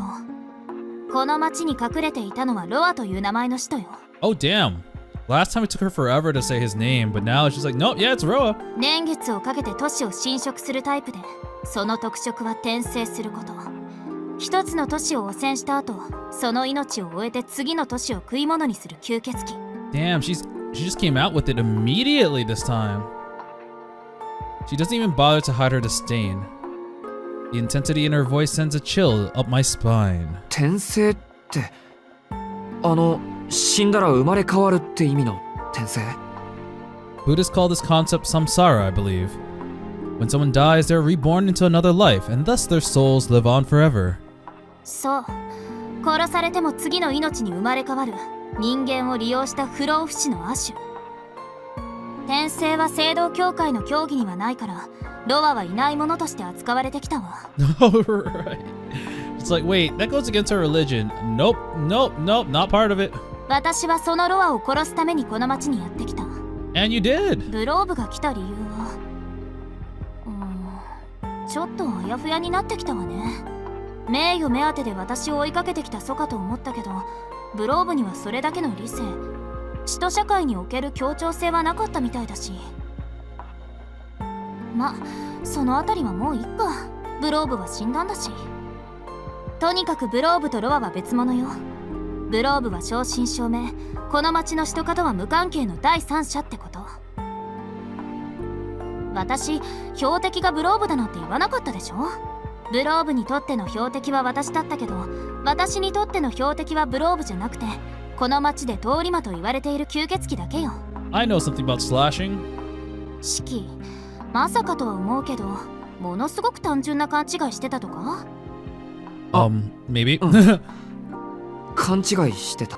Speaker 2: この町に隠れていたのはロアという名前の使徒よ。
Speaker 1: Oh damn. Last time it took her forever to say his name, but now she's like, nope, yeah, it's Roa.
Speaker 2: 年月をかけて都市を侵食するタイプで、その特色は転生すること。一つの都市を汚染した後、その命を終えて次の都市を食い物にする吸血鬼。
Speaker 1: Damn, she just came out with it immediately this time. She doesn't even bother to hide her disdain. The intensity in her voice sends a chill up my spine.
Speaker 3: 転生って、死んだら生まれ変わるって意味の転生？
Speaker 1: Buddhists call this concept samsara, I believe. When someone dies, they're reborn into another life, and thus their souls live on forever.
Speaker 2: そう。殺されても次の命に生まれ変わる人間を利用した不老不死の亜種。転生は聖堂教会の教義にはないから、ロアはいないものとして扱われてきたわ。
Speaker 1: Alright. It's like, wait, that goes against our religion. Nope, nope, nope, not part of it.
Speaker 2: 私はそのロアを殺すためにこの町にやってきた。
Speaker 1: And you did.
Speaker 2: ブローブが来た理由は、ちょっとあやふやになってきたわね。名誉目当てで私を追いかけてきた祖かと思ったけど、ブローブにはそれだけの理性、使徒社会における協調性はなかったみたいだし。ま、そのあたりはもういっか。ブローブは死んだんだし。とにかくブローブとロアは別物よ。ブローブは正真正銘、この町の使徒化とは無関係の第三者ってこと。私、標的がブローブだなんて言わなかったでしょ。ブローブにとっての標的は私だったけど、私にとっての標的はブローブじゃなくて、この町で通り魔と言われている吸血鬼だけよ。
Speaker 1: I know something about slashing.
Speaker 2: シキ、まさかとは思うけど、ものすごく単純な勘違いしてたとか？
Speaker 1: Maybe.
Speaker 3: 勘違いしてた。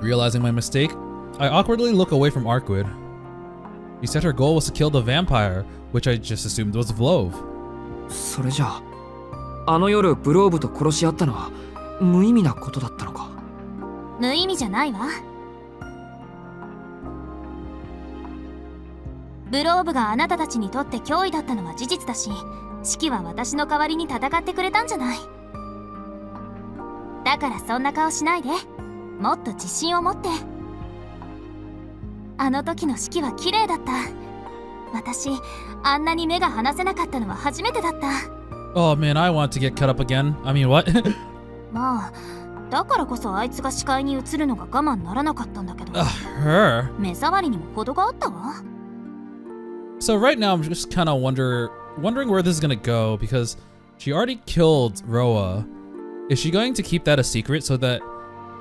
Speaker 1: Realizing my mistake, I awkwardly look away from Arcueid. She said her goal was to kill the vampire, which I just assumed was Vlove.
Speaker 3: それじゃあ、あの夜ブローブと殺し合ったのは無意味なことだったのか。
Speaker 2: 無意味じゃないわ。ブローブがあなたたちにとって脅威だったのは事実だし、シキは私の代わりに戦ってくれたんじゃない。だからそんな顔しないで。もっと自信を持って。あの時のシキは綺麗だった。私、あんなに目が離せなかったのは初めてだった。
Speaker 1: Oh man, I want to get cut up again. I mean, what?
Speaker 2: まあ、だからこそあいつが視界に映るのが我慢ならなかったんだけど。
Speaker 1: Her?
Speaker 2: 目障りにも程があったわ。
Speaker 1: So right now I'm just kind of wondering where this is gonna go, because she already killed Roa. Is she going to keep that a secret so that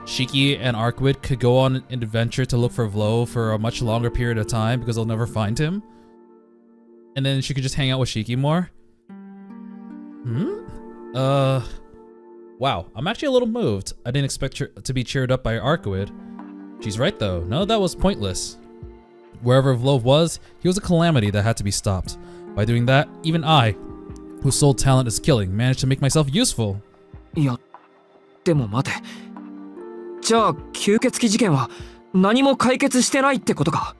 Speaker 1: Shiki and Arcueid could go on an adventure to look for Vlove for a much longer period of time because they'll never find him? And then she could just hang out with Shiki more? Wow, I'm actually a little moved. I didn't expect her to be cheered up by Arcueid. She's right though, none of that was pointless. Wherever Vlove was, he was a calamity that had to be stopped. By doing that, even I, whose sole talent is killing, managed to make myself useful.
Speaker 3: いや、でも待て。じゃあ吸血鬼事件は何も解決してないってことか。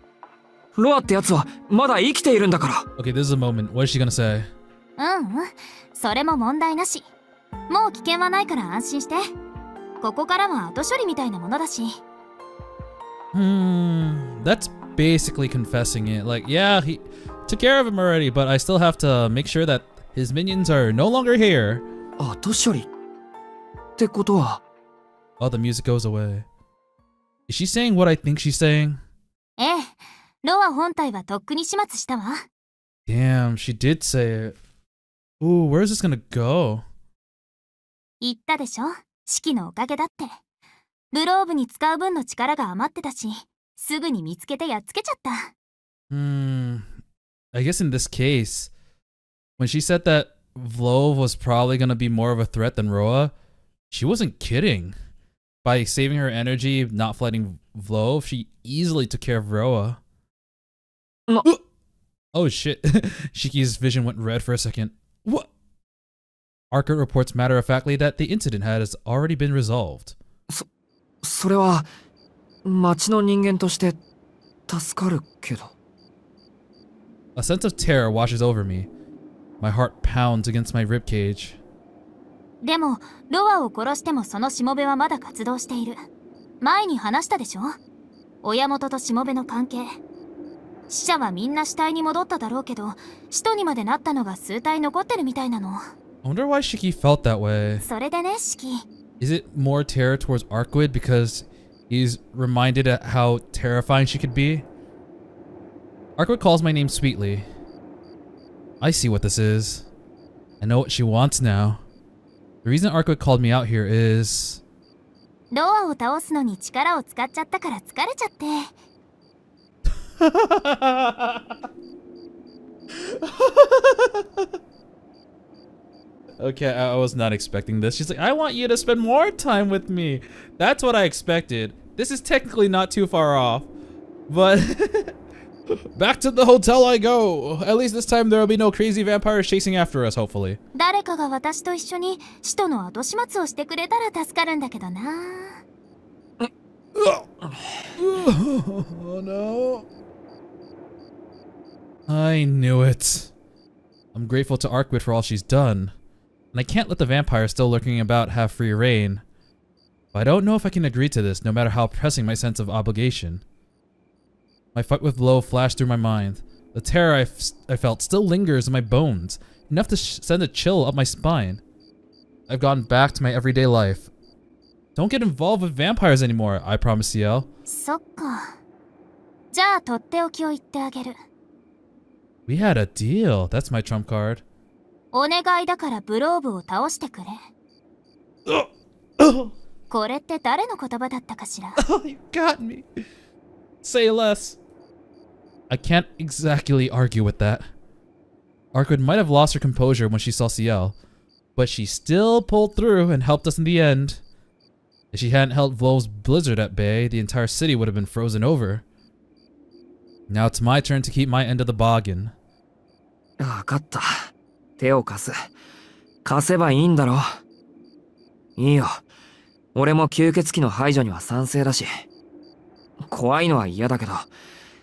Speaker 3: ロアってやつはまだ生きているんだから。
Speaker 1: Okay, this is a moment. What is she gonna say?
Speaker 2: それも問題なし。もう危険はないから安心して。ここからは後処理みたいなものだし。
Speaker 1: That's basically confessing it. Like, yeah, he took care of him already, but I still have to make sure that his minions are no longer here.
Speaker 3: 後処理ってことは。
Speaker 1: Oh, the music goes away. Is she saying what I think she's saying?
Speaker 2: ええ、ロア本体はとっくに始末したわ。
Speaker 1: Damn, she did say it. Ooh, where is this gonna go?
Speaker 2: 言ったでしょ、シキのおかげだって。ブローブに使う分の力が余ってたし、すぐに見つけてやっつけちゃった。
Speaker 1: I guess in this case, when she said that Vlove was probably gonna be more of a threat than Roa, she wasn't kidding. By saving her energy, not fighting Vlove, she easily took care of Roa.
Speaker 3: No.
Speaker 1: Oh shit. Shiki's vision went red for a second. What? Arcueid reports matter-of-factly that the incident has already been resolved.
Speaker 3: それは町の人間として助かるけど。
Speaker 1: A sense of terror washes over me. My heart pounds against my ribcage.
Speaker 2: でも、ロアを殺してもそのしもべはまだ活動している。前に話したでしょ？親元としもべの関係。死者はみんな死体に戻っただろうけど、使徒にまでなったのが数体残ってるみたいなの。
Speaker 1: I wonder why Shiki felt that way.
Speaker 2: それでね、シキ。
Speaker 1: Is it more terror towards Arcueid because he's reminded at how terrifying she could be? Arcueid calls my name sweetly. I see what this is. I know what she wants now. The reason Arcueid called me out here is...
Speaker 2: ロアを倒すのに力を使っちゃったから疲れちゃって。
Speaker 1: Okay, I was not expecting this. She's like, I want you to spend more time with me. That's what I expected. This is technically not too far off. But back to the hotel I go. At least this time there will be no crazy vampires chasing after us, hopefully.
Speaker 2: 誰かが私と一緒に使徒の後始末をしてくれたら助かるんだけどな。
Speaker 1: Oh no. I knew it. I'm grateful to Arcueid for all she's done. And I can't let the vampire still lurking about have free reign. But I don't know if I can agree to this, no matter how pressing my sense of obligation. My fight with Lo flashed through my mind. The terror I felt still lingers in my bones, enough to send a chill up my spine. I've gone back to my everyday life. Don't get involved with vampires anymore, I promise CL.
Speaker 2: そっか。じゃあとっておきを言ってあげる。
Speaker 1: We had a deal. That's my trump card.
Speaker 2: お願いだからブローブを倒してくれ。これって誰の言葉だったかしら？
Speaker 1: You got me. Say less. I can't exactly argue with that. Arcueid might have lost her composure when she saw CL, but she still pulled through and helped us in the end. If she hadn't held Vlov's blizzard at bay, the entire city would have been frozen over. Now it's my turn to keep my end of the bargain.
Speaker 3: わかった。手を貸す。貸せばいいんだろ。いいよ。俺も吸血鬼の排除には賛成だし。怖いのは嫌だけど、我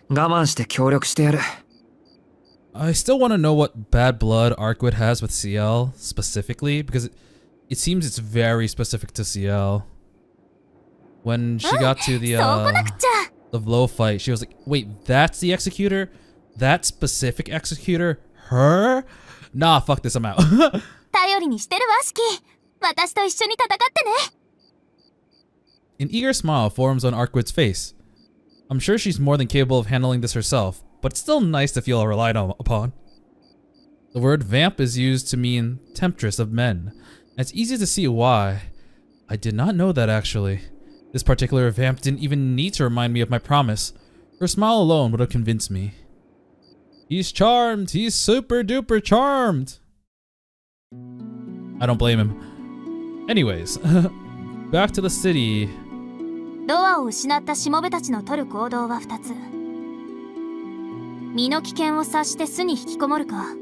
Speaker 3: 慢して協力してやる。
Speaker 1: I still want to know what bad blood Arcueid has with CL specifically, because it seems it's very specific to CL. When she got to the Vlo fight, she was like, wait, that's the executor? That specific executor? Her? Nah, fuck this, I'm out.
Speaker 2: 頼りにしてるわ、シキ。私と一緒に戦ってね。
Speaker 1: An eager smile forms on Arcueid's face. I'm sure she's more than capable of handling this herself, but it's still nice to feel relied upon. The word vamp is used to mean temptress of men, and it's easy to see why. I did not know that actually. This particular vamp didn't even need to remind me of my promise. Her smile alone would have convinced me. He's charmed! He's super duper charmed! I don't blame him. Anyways, back to the city.
Speaker 2: ドアを失ったしもべたちの取る行動は2つ。身の危険を察して巣に引きこもるか、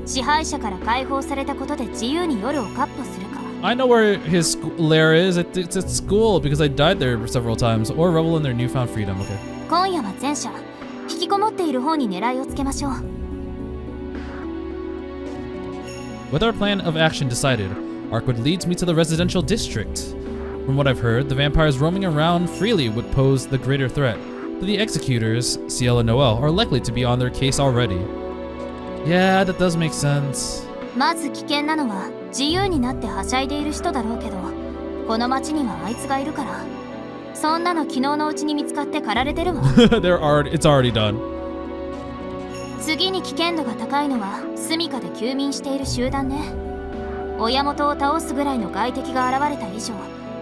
Speaker 2: 支配者から解放されたことで自由に夜を闊歩するか。
Speaker 1: I know where his lair is. It's at school because I died there several times. Or revel in their newfound freedom. Okay.
Speaker 2: 今夜は前者。引きこもっている方に狙いをつけましょう。
Speaker 1: With our plan of action decided, Arcueid leads me to the residential district. From what I've heard, the vampires roaming around freely would pose the greater threat, but the executors, CL and Noel, are likely to be on their case already. Yeah, that does make sense.
Speaker 2: まず危険なのは自由になってはしゃいでいる人だろうけど、この町にはあいつがいるから。そんなの昨日のうちに見つかって狩られてるわ。
Speaker 1: It's already done.
Speaker 2: 次に危険度が高いのは住処で休眠している集団ね。親元を倒すぐらいの外敵が現れた以上、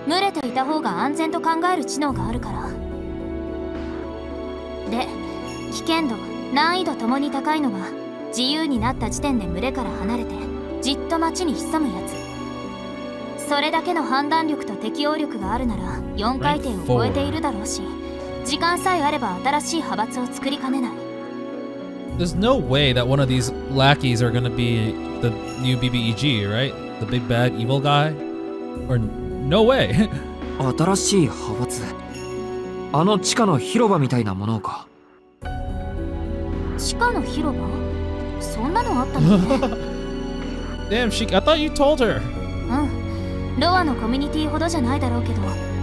Speaker 2: 群れていた方が安全と考える知能があるから。で、危険度、難易度ともに高いのは自由になった時点で群れから離れてじっと町に潜むやつ。それだけの判断力と適応力があるなら4回転を超えているだろうし、時間さえあれば新しい派閥を作りかねない。
Speaker 1: There's no way that one of these lackeys are gonna be the new BBEG, right? The big bad evil guy? Or no way.
Speaker 3: 新しい派閥。あの地下の広場みたいなものか。
Speaker 2: 地下の広場？そんなのあったのね。
Speaker 1: Damn, Shiki, I thought you told her.
Speaker 2: うん。ロアのコミュニティほどじゃないだろうけど、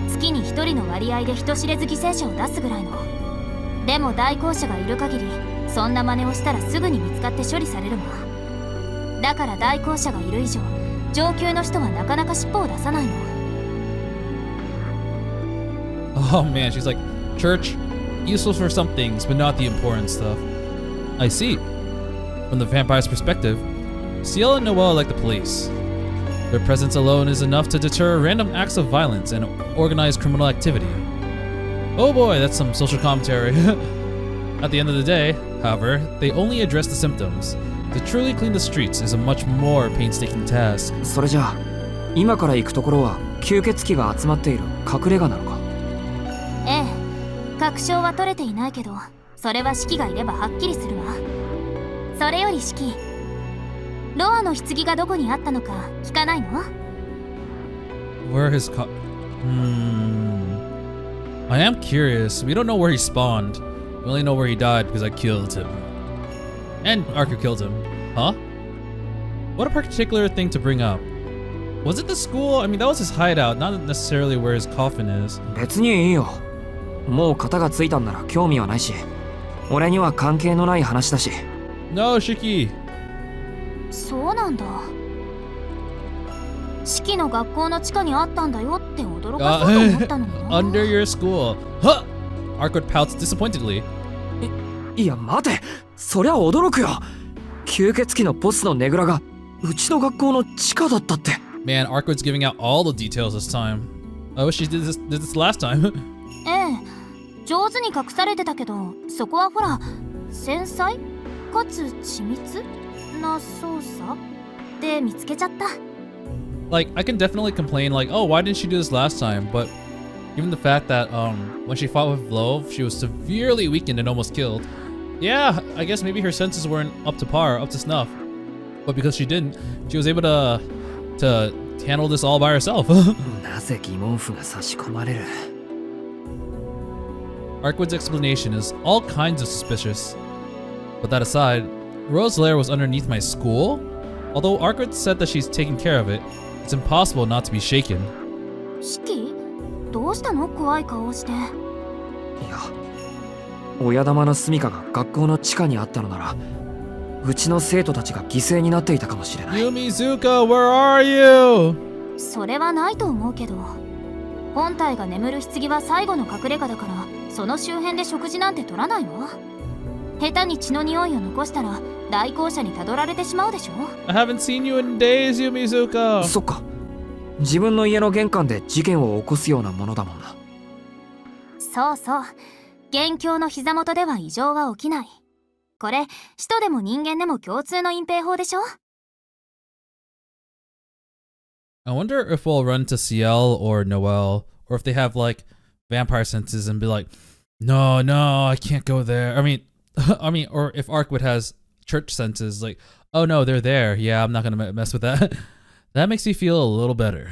Speaker 2: 月に1人の割合で人知れず犠牲者を出すぐらいの。でも代行者がいる限り、そんな真似をしたらすぐに見つかって処理されるわ。だから代行者がいる以上、上級の人はなかなか尻尾を出さないの。
Speaker 1: Oh man, she's like, church, useful for some things, but not the important stuff. I see. From the vampire's perspective, CL and Noel are like the police. Their presence alone is enough to deter random acts of violence and organized criminal activity. Oh boy, that's some social commentary. At the end of the day, however, they only address the symptoms. To truly clean the streets is a much more painstaking task.
Speaker 3: それじゃあ、今から行くところは吸血鬼が集まっている隠れ家なのか。
Speaker 2: ええ、確証は取れていないけど、それはシキがいればはっきりするわ。それよりシキ、ロアの棺がどこにあったのか聞かないの？
Speaker 1: Where his I am curious. We don't know where he spawned. We only know where he died because I killed him. And Arcueid killed him. Huh? What a particular thing to bring up. Was it the school? I mean, that was his hideout, not necessarily where his coffin is.
Speaker 3: 別にいいよ。もう型がついたんなら興味はないし、俺には関係のない話だし。
Speaker 1: No, Shiki.
Speaker 2: そうなんだ。四季の学校の地下にあったんだよって驚かそうと思ったのにな。
Speaker 1: Under your school. Huh! Arcueid pouts disappointedly.
Speaker 3: いや待て、そりゃ驚くよ。吸血鬼のボスのネグラがうちの学校の地下だったって。
Speaker 1: Man, Arcueid's giving out all the details this time. I wish she did this last time.
Speaker 2: ええ、上手に隠されてたけど、そこはほら、繊細かつ緻密な操作で見つけちゃった。
Speaker 1: Like, I can definitely complain like, oh, why didn't she do this last time? But given the fact that when she fought with Vlove, she was severely weakened and almost killed. Yeah, I guess maybe her senses weren't up to par, up to snuff. But because she didn't, she was able to handle this all by herself.
Speaker 3: なぜ疑問符が差し込まれる?
Speaker 1: Arcueid's explanation is all kinds of suspicious. But that aside, Rose Lair was underneath my school? Although Arcueid said that she's taking care of it, it's impossible not to be shaken.
Speaker 2: シキ、どうしたの？怖い顔をして。いや、
Speaker 3: 親玉の住処が学校の地下にあったのなら、うちの生徒たちが犠牲になっていたかもしれない。
Speaker 1: Yumizuka, where are you?
Speaker 2: それはないと思うけど、本体が眠る棺は最後の隠れ家だから、その周辺で食事なんて取らないわ。下手に血の匂いを残したら来校者にたどられてしまうでしょ。
Speaker 1: I haven't seen you in days, Yumizuka.
Speaker 3: そっか。自分の家の玄関で事件を起こすようなものだもんな。
Speaker 2: そうそう。元凶の膝元では異常は起きない。これ、人でも人間でも共通の隠蔽法でしょ。
Speaker 1: I wonder if we'll run to Ciel or Noelle, or if they have like vampire senses and be like, no, I can't go there. I mean, or if Arcueid has church senses, like, oh no, they're there. Yeah, I'm not gonna mess with that. That makes me feel a little better.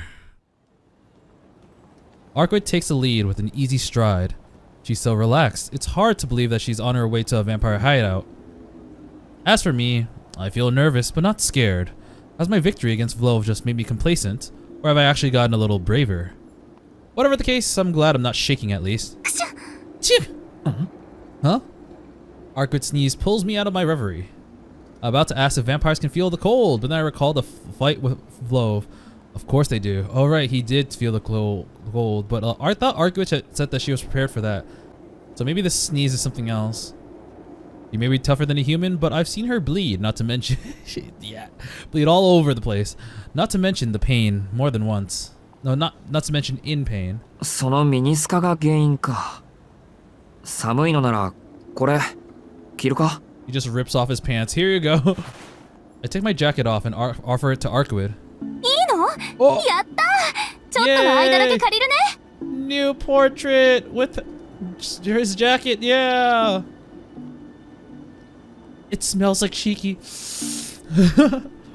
Speaker 1: Arcueid takes the lead with an easy stride. She's so relaxed, it's hard to believe that she's on her way to a vampire hideout. As for me, I feel nervous but not scared. Has my victory against Vlove just made me complacent, or have I actually gotten a little braver? Whatever the case, I'm glad I'm not shaking at least. Huh? Arcueid's sneeze pulls me out of my reverie. I'm about to ask if vampires can feel the cold, but then I recall the fight with Vlove. Of course they do. Oh right, he did feel the cold, but I thought Arcueid had said that she was prepared for that. So maybe this sneeze is something else. You may be tougher than a human, but I've seen her bleed, not to mention... bleed all over the place. Not to mention the pain, more than once. No, not to mention in pain.
Speaker 3: そのミニスカが原因か。寒いのなら、これ、着るか?
Speaker 1: He just rips off his pants. Here you go. I take my jacket off and offer it to Arcueid.
Speaker 2: いいの? Oh. やった! ちょっとの間だけ借りるね!
Speaker 1: New portrait with his jacket, yeah! It smells like Shiki.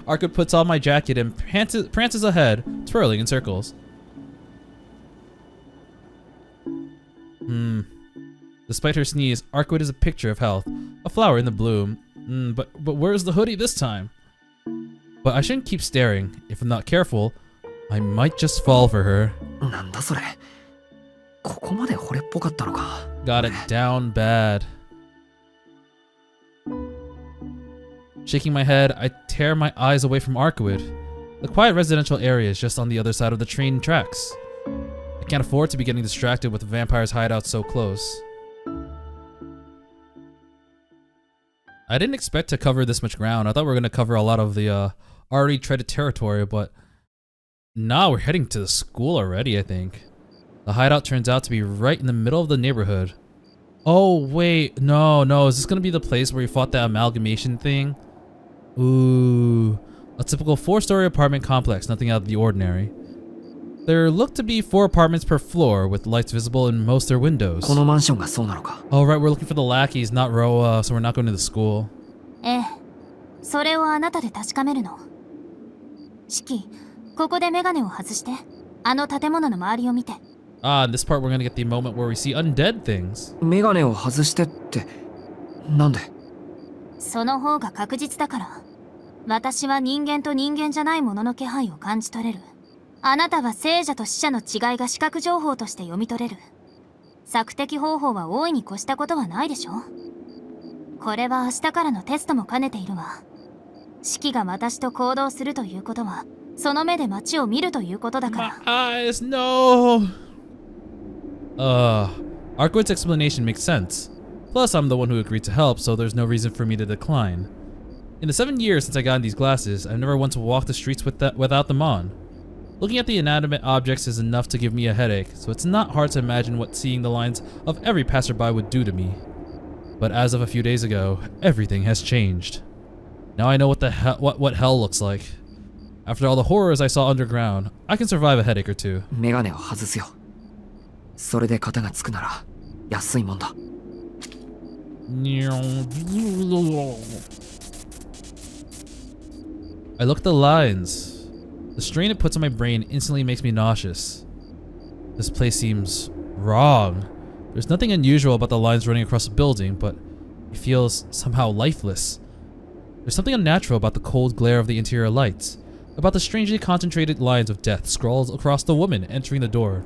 Speaker 1: Arcueid puts on my jacket and prances ahead, twirling in circles. Despite her sneeze, Arcueid is a picture of health, a flower in the bloom. But where's the hoodie this time? But I shouldn't keep staring. If I'm not careful, I might just fall for her.
Speaker 3: なんだそれ。ここまで惚れっぽかったのか。
Speaker 1: Got it down bad. Shaking my head, I tear my eyes away from Arcueid. The quiet residential area is just on the other side of the train tracks. I can't afford to be getting distracted with the vampire's hideout so close. I didn't expect to cover this much ground. I thought we were going to cover a lot of the already treaded territory, but now we're heading to the school already, I think. The hideout turns out to be right in the middle of the neighborhood. Oh, wait. No. Is this going to be the place where we fought that amalgamation thing? Ooh. A typical 4-story apartment complex, nothing out of the ordinary. There look to be 4 apartments per floor, with lights visible in most of their windows. Oh right, we're looking for the lackeys, not Roa, so we're not going to the school.
Speaker 2: ええ、それをあなたで確かめるの。シキ、ここでメガネを外して、あの建物の周りを見て。
Speaker 1: Ah, in this part we're gonna get the moment where we see undead things.
Speaker 3: メガネを外してって、なんで？
Speaker 2: その方が確実だから。私は人間と人間じゃないものの気配を感じ取れる。あなたは聖者と死者の違いが視覚情報として読み取れる。索敵方法は大いに越したことはないでしょ。これは明日からのテストも兼ねているわ。シキが私と行動するということは、その目で街を見るということだから。
Speaker 1: My eyes, no! Arcueid's explanation makes sense. Plus, I'm the one who agreed to help, so there's no reason for me to decline. In the 7 years since I got these glasses, I've never once walked the streets without them on. Looking at the inanimate objects is enough to give me a headache, so it's not hard to imagine what seeing the lines of every passerby would do to me. But as of a few days ago, everything has changed. Now I know what hell looks like. After all the horrors I saw underground, I can survive a headache or two.
Speaker 3: メガネを外すよ。それで型がつくなら安いもんだ。
Speaker 1: I look at the lines. The strain it puts on my brain instantly makes me nauseous. This place seems wrong. There's nothing unusual about the lines running across the building, but it feels somehow lifeless. There's something unnatural about the cold glare of the interior lights, about the strangely concentrated lines of death scrawled across the woman entering the door.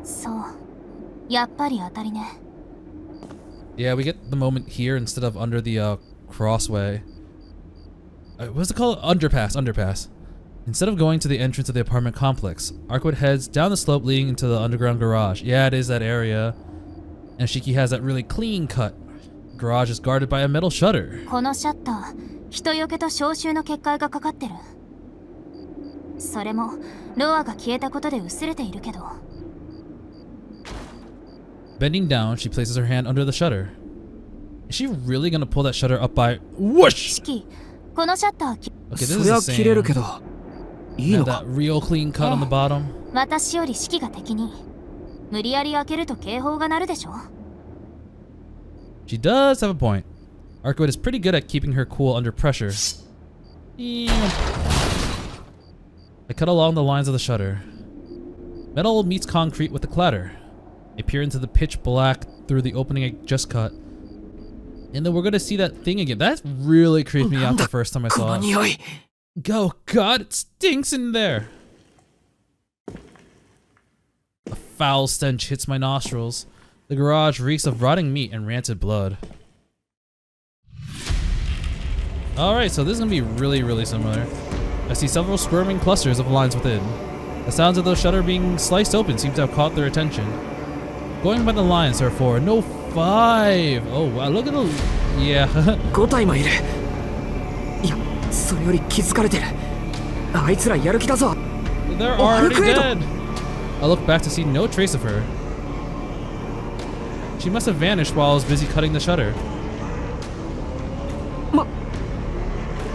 Speaker 2: そう、やっぱり当たりね。
Speaker 1: Yeah, we get the moment here instead of under the crossway. What's it called? Underpass. Instead of going to the entrance of the apartment complex, Arcueid heads down the slope leading into the underground garage. Yeah, it is that area. And Shiki has that really clean cut. The garage is guarded by a metal shutter.
Speaker 2: このシャッター、人よけと消臭の結界がかかってる。それもロアが消えたことで薄れているけど。
Speaker 1: Bending down, she places her hand under the shutter. Is she really gonna pull that shutter up by whoosh?
Speaker 2: Shiki, このシャッター。
Speaker 1: Okay, this is the same. And that real clean cut on the bottom.
Speaker 2: 私よりシキが敵に。無理やり開けると警報が鳴るでしょ。
Speaker 1: She does have a point. Arcueid is pretty good at keeping her cool under pressure. I cut along the lines of the shutter. Metal meets concrete with a clatter. I peer into the pitch black through the opening I just cut. And then we're gonna see that thing again. That really creeped me out the first time I saw it. Oh god, it stinks in there! A foul stench hits my nostrils. The garage reeks of rotting meat and rancid blood. Alright, so this is gonna be really similar. I see several squirming clusters of lines within. The sounds of those shutters being sliced open seem to have caught their attention. Going by the lines, therefore, no 5! Oh wow, look at the... yeah.
Speaker 3: 5体もいる。いや、それより気づかれてる。あいつらやる気だぞ。
Speaker 1: They're already dead! I look back to see no trace of her. She must have vanished while I was busy cutting the shutter.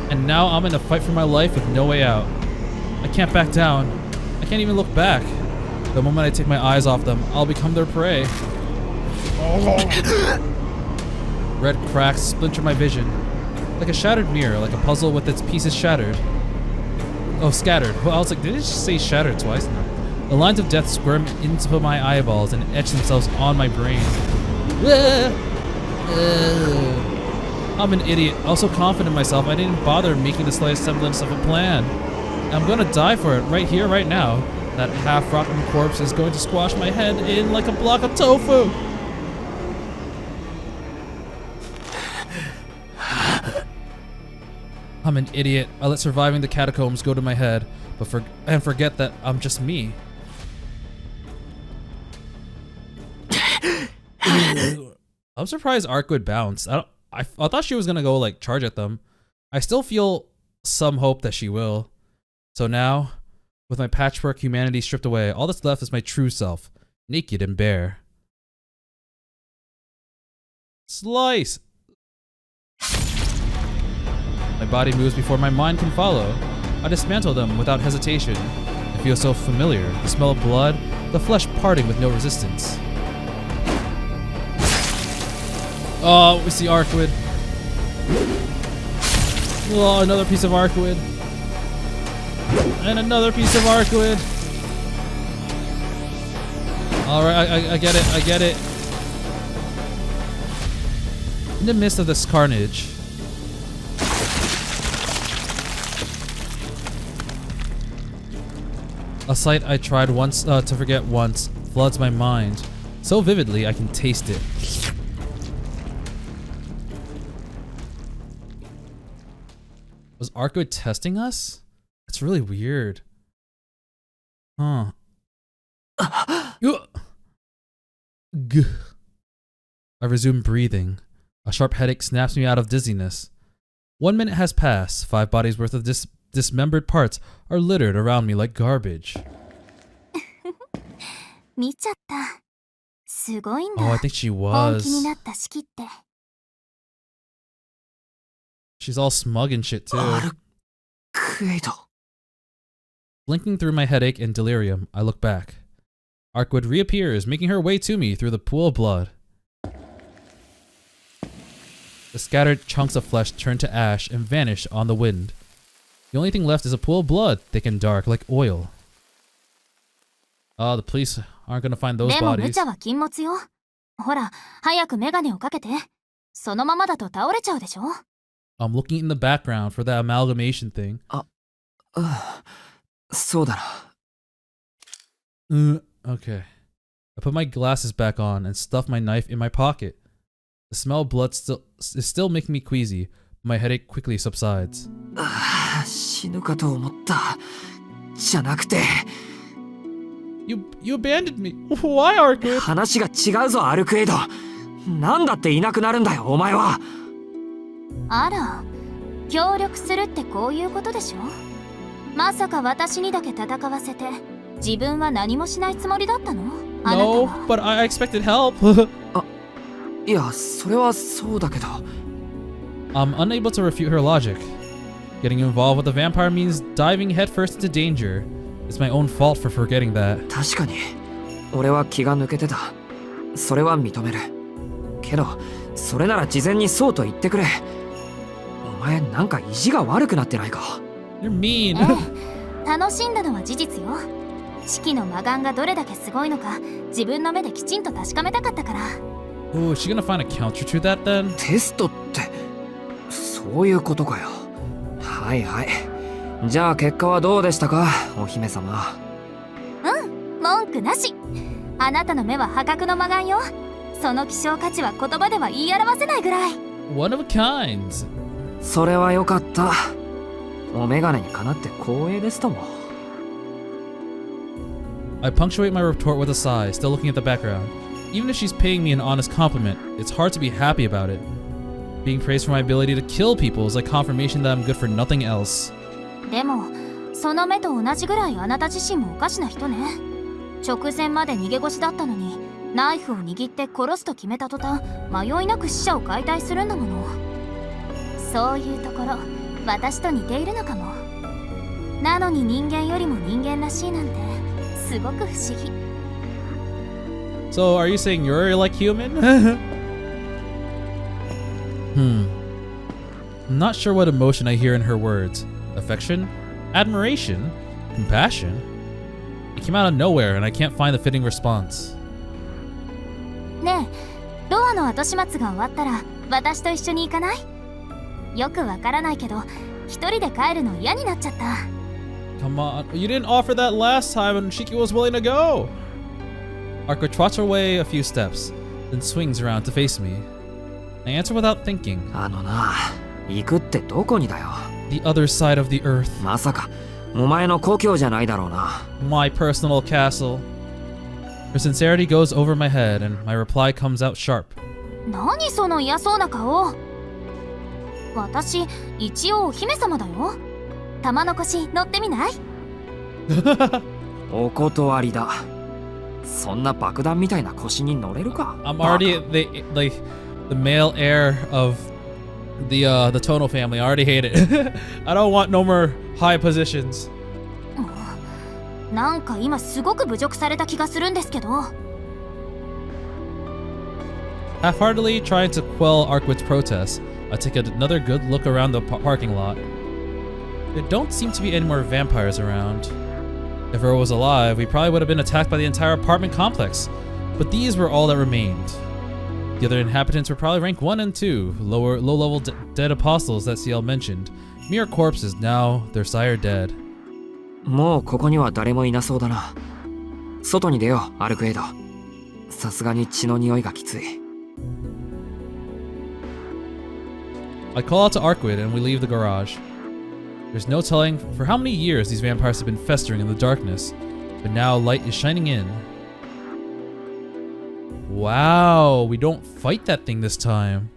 Speaker 1: And now I'm in a fight for my life with no way out. I can't back down. I can't even look back. The moment I take my eyes off them, I'll become their prey. Red cracks splinter my vision. Like a shattered mirror, like a puzzle with its pieces shattered. Oh, scattered. Well, I was like, did it just say shattered twice? No. The lines of death squirm into my eyeballs and etch themselves on my brain. I'm an idiot. I was so confident in myself, I didn't bother making the slightest semblance of a plan. I'm gonna die for it, right here, right now. That half-rotten corpse is going to squash my head in like a block of tofu. I'm an idiot. I let surviving the catacombs go to my head, but forget that I'm just me. I'm surprised Arcueid bounced. I thought she was gonna go like charge at them. I still feel some hope that she will. So now, with my patchwork humanity stripped away, all that's left is my true self, naked and bare. Slice! My body moves before my mind can follow. I dismantle them without hesitation. It feels so familiar. The smell of blood, the flesh parting with no resistance. Oh, we see Arcueid. Oh, another piece of Arcueid. And another piece of Arcueid. Alright, I get it, I get it. In the midst of this carnage, a sight I tried once to forget once floods my mind. So vividly I can taste it. Was Arcueid testing us? That's really weird. Huh. Gah. I resume breathing. A sharp headache snaps me out of dizziness. 1 minute has passed. 5 bodies worth of dismembered parts are littered around me like garbage. Oh, I think she was. She's all smug and shit too. Blinking through my headache and delirium, I look back. Arcueid reappears, making her way to me through the pool of blood. The scattered chunks of flesh turn to ash and vanish on the wind. The only thing left is a pool of blood, thick and dark like oil. The police aren't gonna find those bodies. I'm looking in the background for that amalgamation thing. Okay. I put my glasses back on and stuff my knife in my pocket. The smell of blood is still making me queasy, but my headache quickly subsides. You abandoned me. Why, Arcueid?
Speaker 3: 話が違うぞ、アルクエイド。なんだっていなくなるんだよ、お前は。
Speaker 2: あら、協力するってこういうことでしょ。まさか私にだけ戦わせて、自分は何もしないつもりだったの？
Speaker 1: No, but I expected help.
Speaker 3: いや、それはそうだけど。
Speaker 1: I'm unable to refute her logic. Getting involved with a vampire means diving headfirst into danger. It's my own fault for forgetting that.
Speaker 3: 確かに、俺は気が抜けてた。それは認める。けど、それなら事前にそうと言ってくれ。お前なんか意地が悪くなってないか。
Speaker 1: You're mean.
Speaker 2: 楽しんだのは事実よ。四季の魔眼がどれだけすごいのか、自分の目できちんと確かめたかったから。
Speaker 1: Oh, is she gonna find a counter to that then?
Speaker 3: テストって、そういうことかよ。はいはい。じゃあ結果はどうでしたか、お姫様。
Speaker 2: 文句なし。あなたの目は破格の魔眼よ。その希少価値は言葉では言い表せないぐらい。
Speaker 1: One of a kind.
Speaker 3: それはよかった。お眼鏡にかなって光栄ですとも。
Speaker 1: I punctuate my retort with a sigh, still looking at the background. Even if she's paying me an honest compliment, it's hard to be happy about it. Being praised for my ability to kill people is like confirmation that I'm good for nothing else.
Speaker 2: でも、その目と同じぐらいあなた自身もおかしな人ね。直前まで逃げ腰だったのに、ナイフを握って殺すと決めた途端、迷いなく死者を解体するんだもの。そういうところ、私と似ているのかも。なのに人間よりも人間らしいなんて、すごく不思議。
Speaker 1: So, are you saying you're like human? I'm not sure what emotion I hear in her words. Affection? Admiration? Compassion? It came out of nowhere and I can't find the fitting response.
Speaker 2: ねえ、ドアの後始末が終わったら私と一緒に行かない？よくわからないけど、一人で帰るの嫌になっちゃった。
Speaker 1: Come on, you didn't offer that last time and Shiki was willing to go. Arcueid trots away a few steps, then swings around to face me. I answer without thinking.
Speaker 3: あのな、行くってどこにだよ。
Speaker 1: The other side of the earth.
Speaker 3: まさか、お前の故郷じゃないだろうな。
Speaker 1: My personal castle. Her sincerity goes over my head and my reply comes out sharp.
Speaker 2: 何その嫌そうな顔。私、一応お姫様だよ。玉の腰乗ってみない？
Speaker 3: お断りだ。そんな爆弾みたいな腰に乗れるか。
Speaker 1: I'm already the male heir of the Tohno family. I already hate it. I don't want no more high positions.
Speaker 2: なんか今すごく侮辱された気がするんですけど。
Speaker 1: Half-heartedly trying to quell Arcueid's protest, I take another good look around the parking lot. There don't seem to be any more vampires around. If Earl was alive, we probably would have been attacked by the entire apartment complex, but these were all that remained. The other inhabitants were probably rank 1 and 2, low-level dead apostles that CL mentioned. Mere corpses, now their sire dead.
Speaker 3: もうここには誰もいなそうだな。外に出よう、アルクエイド。さすがに血の匂いがきつい。
Speaker 1: I call out to Arcueid and we leave the garage. There's no telling for how many years these vampires have been festering in the darkness, but now light is shining in. Wow, we don't fight that thing this time.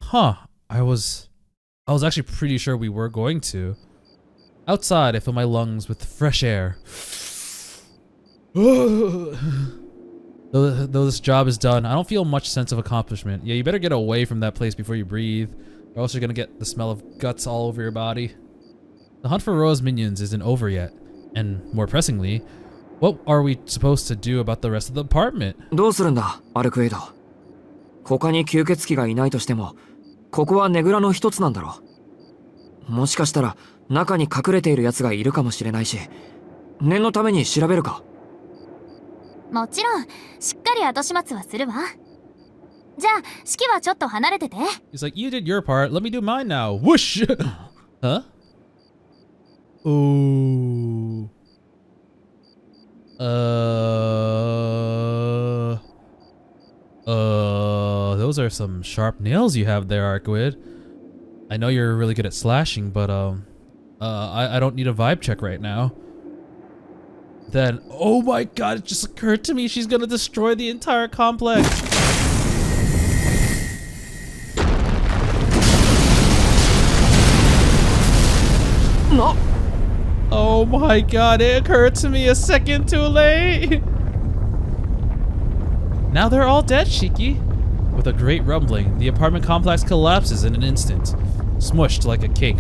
Speaker 1: Huh, I was actually pretty sure we were going to. Outside, I fill my lungs with fresh air. Though this job is done, I don't feel much sense of accomplishment. Yeah, you better get away from that place before you breathe, or else you're gonna get the smell of guts all over your body. The hunt for Roa's minions isn't over yet, and more pressingly, what are we supposed to do about the rest of the apartment?
Speaker 3: どうするんだ、アルクエイド。他に吸血鬼がいないとしても、ここはねぐらの一つなんだろう。もしかしたら中に隠れている奴がいるかもしれないし、念のために調べるか。
Speaker 2: もちろん、しっかり後始末はするわ。じゃあ、式はちょっと離れてて。
Speaker 1: He's like, you did your part, let me do mine now. Whoosh! Huh? Ooh. Those are some sharp nails you have there, Arcueid. I know you're really good at slashing, but I don't need a vibe check right now. Then, oh my god, it just occurred to me she's gonna destroy the entire complex.
Speaker 3: No.
Speaker 1: Oh my god, it occurred to me a second too late. Now they're all dead, Shiki. With a great rumbling, the apartment complex collapses in an instant, smushed like a cake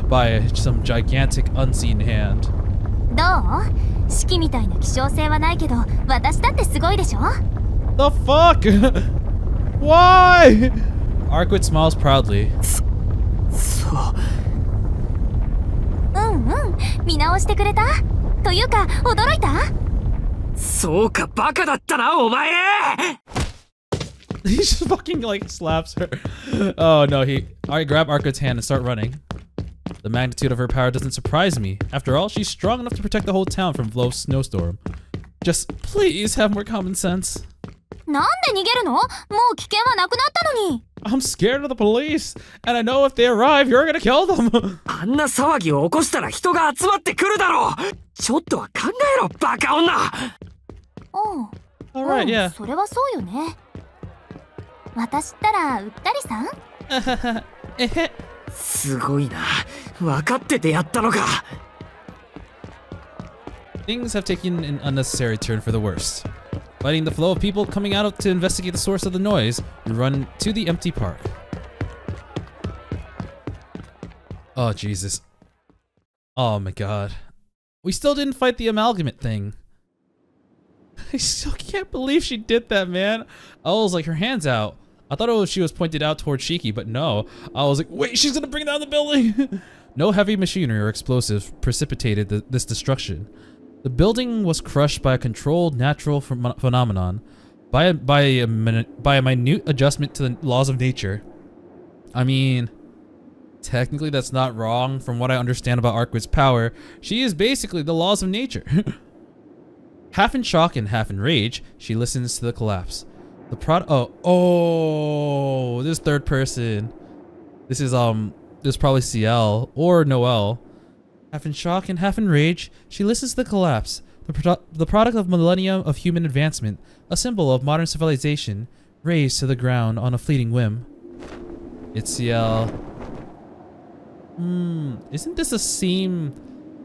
Speaker 1: by some gigantic unseen hand.
Speaker 2: どう？式みたいな希少性はないけど、私だってすごいでしょ？
Speaker 1: The fuck? Why? Arcueid smiles proudly.
Speaker 3: そう。
Speaker 2: 見直してくれた？というか、驚いた？
Speaker 3: そうか、バカだったな、お前！
Speaker 1: He just fucking like slaps her. Oh no, I grab Arcueid's hand and start running. The magnitude of her power doesn't surprise me. After all, she's strong enough to protect the whole town from Vlo's snowstorm. Just please have more common sense.
Speaker 2: なんで逃げるの？もう危険はなくなったのに。
Speaker 1: I'm scared of the police, and I know if they arrive, you're gonna kill them.
Speaker 3: あんな騒ぎを起こしたら人が集まってくるだろう。ちょっとは考えろ、バカ女。
Speaker 2: おう。
Speaker 1: Alright, yeah.
Speaker 2: それはそうよね。私ったらうったりさん？
Speaker 1: えへ。
Speaker 3: すごいな。分かっててやったのか。
Speaker 1: Things have taken an unnecessary turn for the worst. Fighting the flow of people coming out to investigate the source of the noise, we run to the empty park. Oh, Jesus. Oh my god. We still didn't fight the amalgamate thing. I still can't believe she did that, man. I was like, her hand's out. I thought she was pointed out towards Shiki, but no. I was like, wait, she's gonna bring down the building. No heavy machinery or explosive precipitated this destruction. The building was crushed by a controlled natural phenomenon, by a minute adjustment to the laws of nature. I mean, technically that's not wrong from what I understand about Arcueid's power. She is basically the laws of nature. Half in shock and half in rage, she listens to the collapse. This third person. This is probably CL or Noelle. Half in shock and half in rage, she listens to the collapse, the product of millennia of human advancement, a symbol of modern civilization, razed to the ground on a fleeting whim. It's CL. Isn't this the same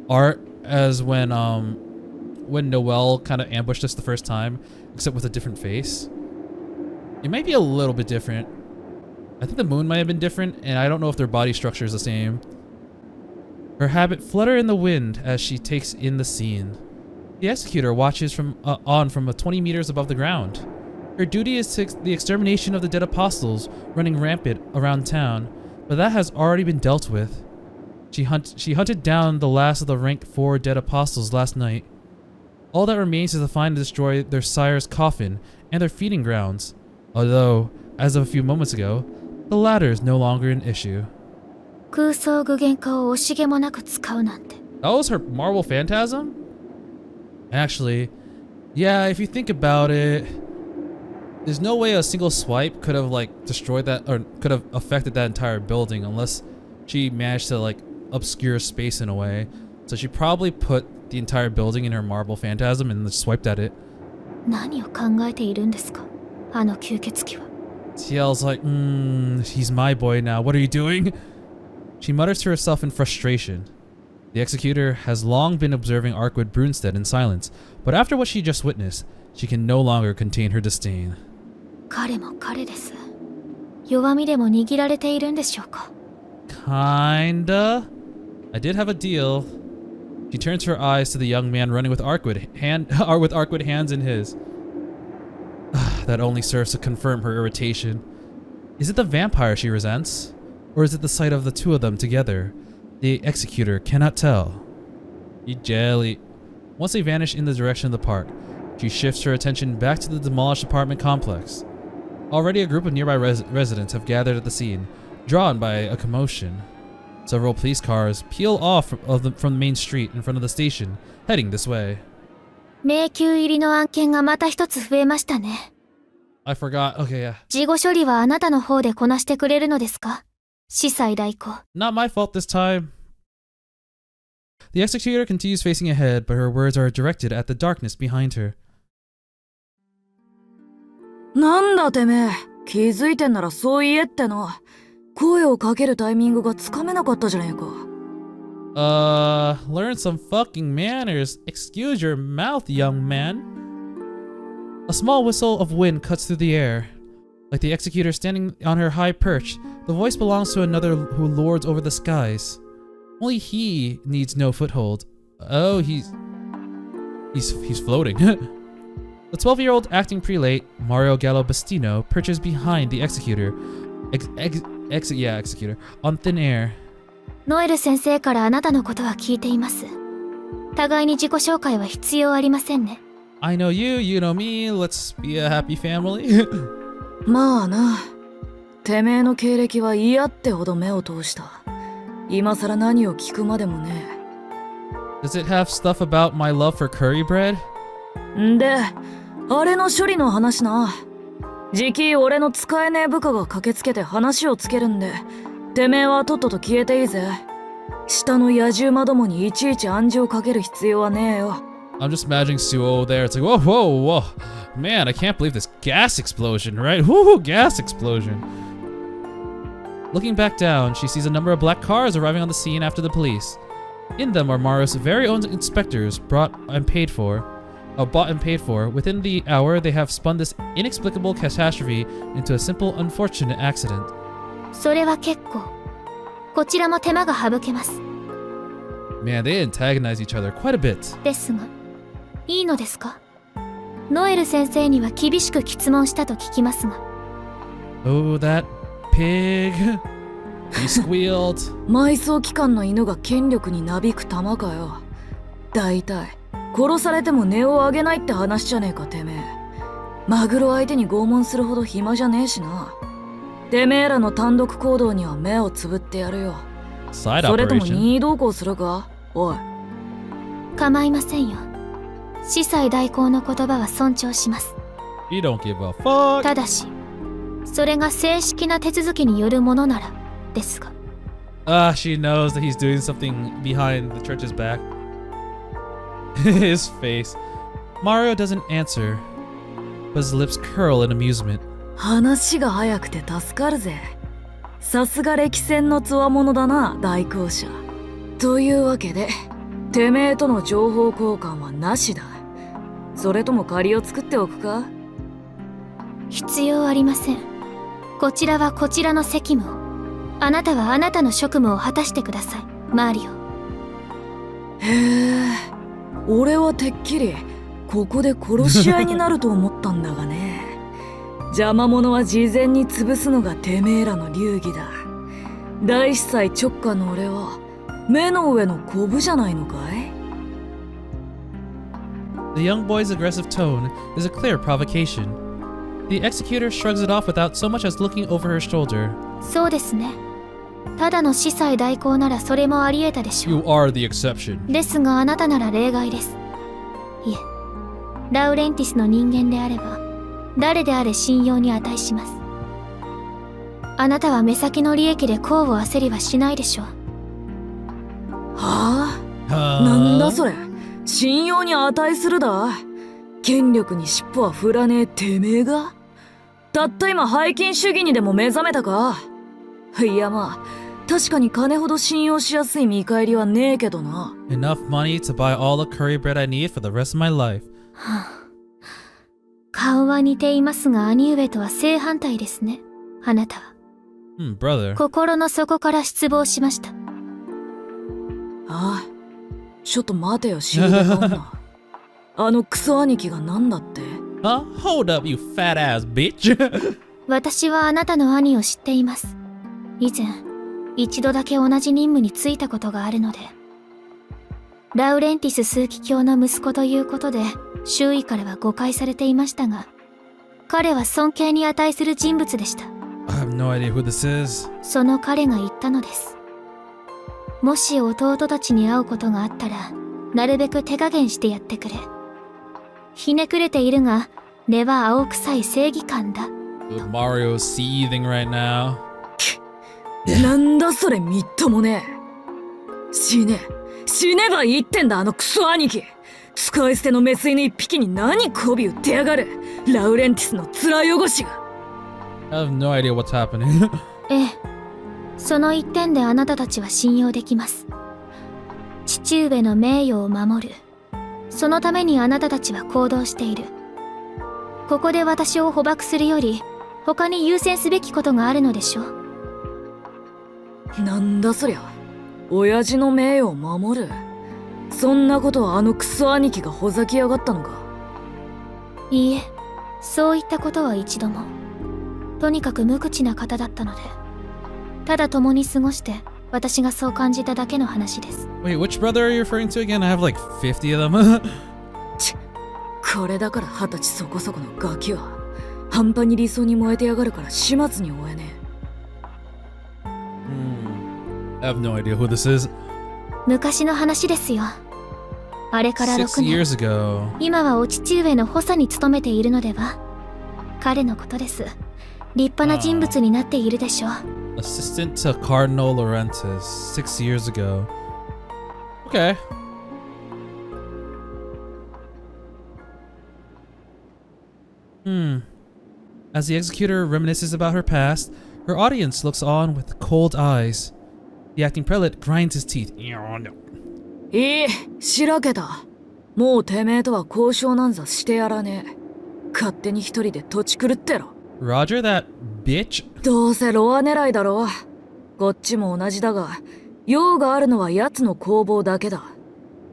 Speaker 1: art as when Noelle kind of ambushed us the first time, except with a different face? It might be a little bit different. I think the moon might have been different, and I don't know if their body structure is the same. Her habit flutter in the wind as she takes in the scene. The executor watches from 20 meters above the ground. Her duty is the extermination of the dead apostles running rampant around town, but that has already been dealt with. She hunted down the last of the rank 4 dead apostles last night. All that remains is to find and destroy their sire's coffin and their feeding grounds. Although, as of a few moments ago, the latter is no longer an issue. That was her marble phantasm? Actually, yeah, if you think about it, there's no way a single swipe could have like destroyed that or could have affected that entire building unless she managed to like obscure space in a way. So she probably put the entire building in her marble phantasm and just swiped at it. TL's like, he's my boy now. What are you doing? She mutters to herself in frustration. The executor has long been observing Arcueid Brunstead in silence, but after what she just witnessed, she can no longer contain her disdain. Kinda. I did have a deal. She turns her eyes to the young man running with Arcueid hands in his. That only serves to confirm her irritation. Is it the vampire she resents? Or is it the sight of the two of them together? The executor cannot tell. Jelly. Once they vanish in the direction of the park, she shifts her attention back to the demolished apartment complex. Already a group of nearby residents have gathered at the scene, drawn by a commotion. Several police cars peel off from the main street in front of the station, heading this way. I forgot. Okay, yeah. Not my fault this time. The executor continues facing ahead, but her words are directed at the darkness behind her.
Speaker 5: なんだてめえ、気づいてんならそう言えってな。声をかけるタイミングがつかめなかったじゃねえか。
Speaker 1: Learn some fucking manners. Excuse your mouth, young man. A small whistle of wind cuts through the air. Like the executor standing on her high perch, the voice belongs to another who lords over the skies. Only he needs no foothold. Oh, he's floating. The 12-year-old acting prelate, Mario Gallobestino, perches behind the executor. Executor. On thin air.
Speaker 2: ノエル先生からあなたのことは聞いています。互いに自己紹介は必要ありませんね。
Speaker 1: I know you, you know me, let's be a happy family.
Speaker 5: まあな。てめえの経歴は嫌ってほど目を通した。今さら何を聞くまでもね。
Speaker 1: Does it have stuff about my love for curry bread?
Speaker 5: んで、あれの処理の話な。じき俺の使えねえ部下が駆けつけて話をつけるんで、てめえはとっとと消えていいぜ。下の野獣馬どもにいちいち暗示をかける必要はねえよ。
Speaker 1: I'm just imagining Suo there. It's like, whoa, whoa, whoa. Man, I can't believe this gas explosion, right? Woohoo, gas explosion. Looking back down, she sees a number of black cars arriving on the scene after the police. In them are Mario's very own inspectors bought and paid for. Within the hour, they have spun this inexplicable catastrophe into a simple, unfortunate accident.
Speaker 2: それは結構。こちらも手間が省けます。
Speaker 1: Man, they antagonize each other quite a bit.
Speaker 2: ですが、いいのですか？ノエル先生には厳しく詰問したと聞きますが。
Speaker 1: Oh, that pig. He squealed.
Speaker 5: 埋葬機関の犬が権力になびく玉かよ。大体。殺されても値を上げないって話じゃねえかてめえ。マグロ相手に拷問するほど暇じゃねえしな。てめえらの単独行動には目をつぶってやるよ。それとも任意同行するか？おい。
Speaker 2: 構いませんよ。司祭代行の言葉は尊重します。
Speaker 1: You don't give a fuck.
Speaker 2: ただし、それが正式な手続きによるものならですが。
Speaker 1: She knows that he's doing something behind the church's back. His face. Mario doesn't answer, but his lips curl in amusement.
Speaker 5: 話が早くて助かるぜ。さすが歴戦の強者だな、代行者。というわけで、てめえとの情報交換はなしだ。それとも借りを作っておくか？
Speaker 2: 必要ありません。こちらはこちらの責務を。あなたはあなたの職務を果たしてください、マリオ。
Speaker 5: へえ。俺はてっきりここで殺し合いになると思ったんだがね。邪魔者は事前に潰すのがてめえらの流儀だ。大司祭直下の俺は目の上のコブじゃないのかい？
Speaker 1: The young boy's aggressive tone is a clear provocation. The executor shrugs it off without so much as looking over her shoulder.
Speaker 2: そうですね。ただの司祭代行ならそれもあり得たでしょう。
Speaker 1: You are the exception.
Speaker 2: ですがあなたなら例外です。いえ、ラウレンティスの人間であれば誰であれ信用に値します。あなたは目先の利益で功を焦りはしないでしょう。
Speaker 5: はあ？なんだそれ。信用に値するだ。権力に尻尾は振らねえてめえが？たった今背筋主義にでも目覚めたか？いやまあ、確かに金ほど信用しやすい見返りはねえけどな。
Speaker 1: Enough money to buy all the curry bread I need for the rest of my life.
Speaker 2: 顔は似ていますが兄上とは正反対ですね。あなたは。
Speaker 1: brother.
Speaker 2: 心の底から失望しました。
Speaker 5: ああ、ちょっと待てよ、シーデカ女。あのクソ兄貴がなんだって？
Speaker 1: Hold up, you fat ass bitch.
Speaker 2: 私はあなたの兄を知っています。以前、一度だけ同じ任務に就いたことがあるので。ラウレンティス枢機卿の息子ということで、周囲からは誤解されていましたが、彼は尊敬に値する人物でした。
Speaker 1: I have no idea who this is.
Speaker 2: その彼が言ったのです。もし弟たちに会うことがあったら、なるべく手加減してやってくれ。ひねくれているが、根は青臭い正義感だ。
Speaker 1: Mario's seething right now.
Speaker 5: なんだそれみっともねえ。死ねばいいってんだあのクソ兄貴。使い捨てのメス犬一匹に何媚び売ってやがる。ラウレンティスの面汚しが。
Speaker 1: I have no idea what's happening.
Speaker 2: ええ、その一点であなたたちは信用できます。父上の名誉を守る。そのためにあなたたちは行動している。ここで私を捕獲するより他に優先すべきことがあるのでしょう。
Speaker 5: なんだそりゃ。親父の名誉を守る。そんなことはあのクソ兄貴がほざきやがったのか？
Speaker 2: いいえ、そういったことは一度も。とにかく無口な方だったので、ただ共に過ごして私がそう感じただけの話です。
Speaker 1: Wait, which brother are you referring to again? I have like 50 of them.
Speaker 5: これだから20歳そこそこのガキは半端に理想に燃えてやがるから始末に終えねえ。
Speaker 1: I have no idea who this is.
Speaker 2: 昔の話ですよ。あれから6
Speaker 1: 6 years
Speaker 2: 年。
Speaker 1: ago.
Speaker 2: 今はお父上の補佐に務めているのでは？彼のことです。立派な人物になっているでしょう。
Speaker 1: Assistant to Cardinal Laurentiis 6 years ago. Okay. As the executor reminisces about her past, her audience looks on with cold eyes. The acting prelate grinds his teeth.
Speaker 5: いい、しらけた。もうてめえとは交渉なんざしてやらねえ。勝手に一人で土地狂ってろ。
Speaker 1: Roger that, bitch.
Speaker 5: どうせロア狙いだろ。こっちも同じだが、用があるのは奴の攻防だけだ。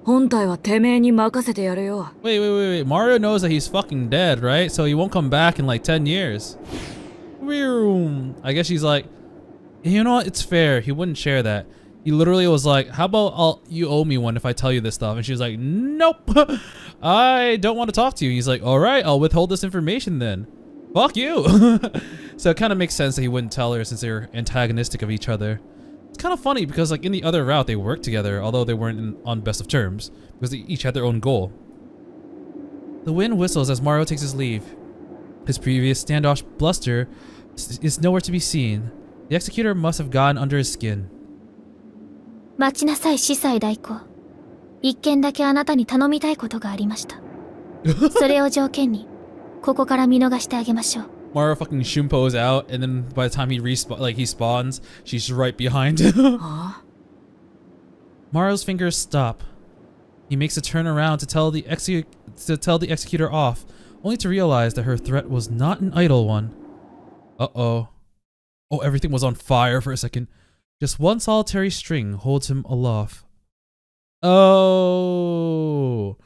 Speaker 5: 本体はてめえに任せてやるよ。
Speaker 1: Wait. Mario knows that he's fucking dead, right? So he won't come back in like 10 years. I guess she's like, you know what? It's fair. He wouldn't share that. He literally was like, how about you owe me one if I tell you this stuff? And she was like, nope. I don't want to talk to you. He's like, all right, I'll withhold this information then. Fuck you. So it kind of makes sense that he wouldn't tell her since they're antagonistic of each other. It's kind of funny because like in the other route they worked together, although they weren't on best of terms because they each had their own goal. The wind whistles as Mario takes his leave. His previous standoff bluster is nowhere to be seen. The executor must have gotten under his skin.
Speaker 2: 待ちなさい、司祭代行。一件だけあなたに頼みたいことがありました。それを条件に、ここから見逃してあげましょう。
Speaker 1: Mario fucking Shumpo's out, and then by the time he spawns, she's right behind him. Mario's fingers stop. He makes a turn around to tell the executor off, only to realize that her threat was not an idle one. Uh-oh. Oh, everything was on fire for a second. Just one solitary string holds him aloft. Oh,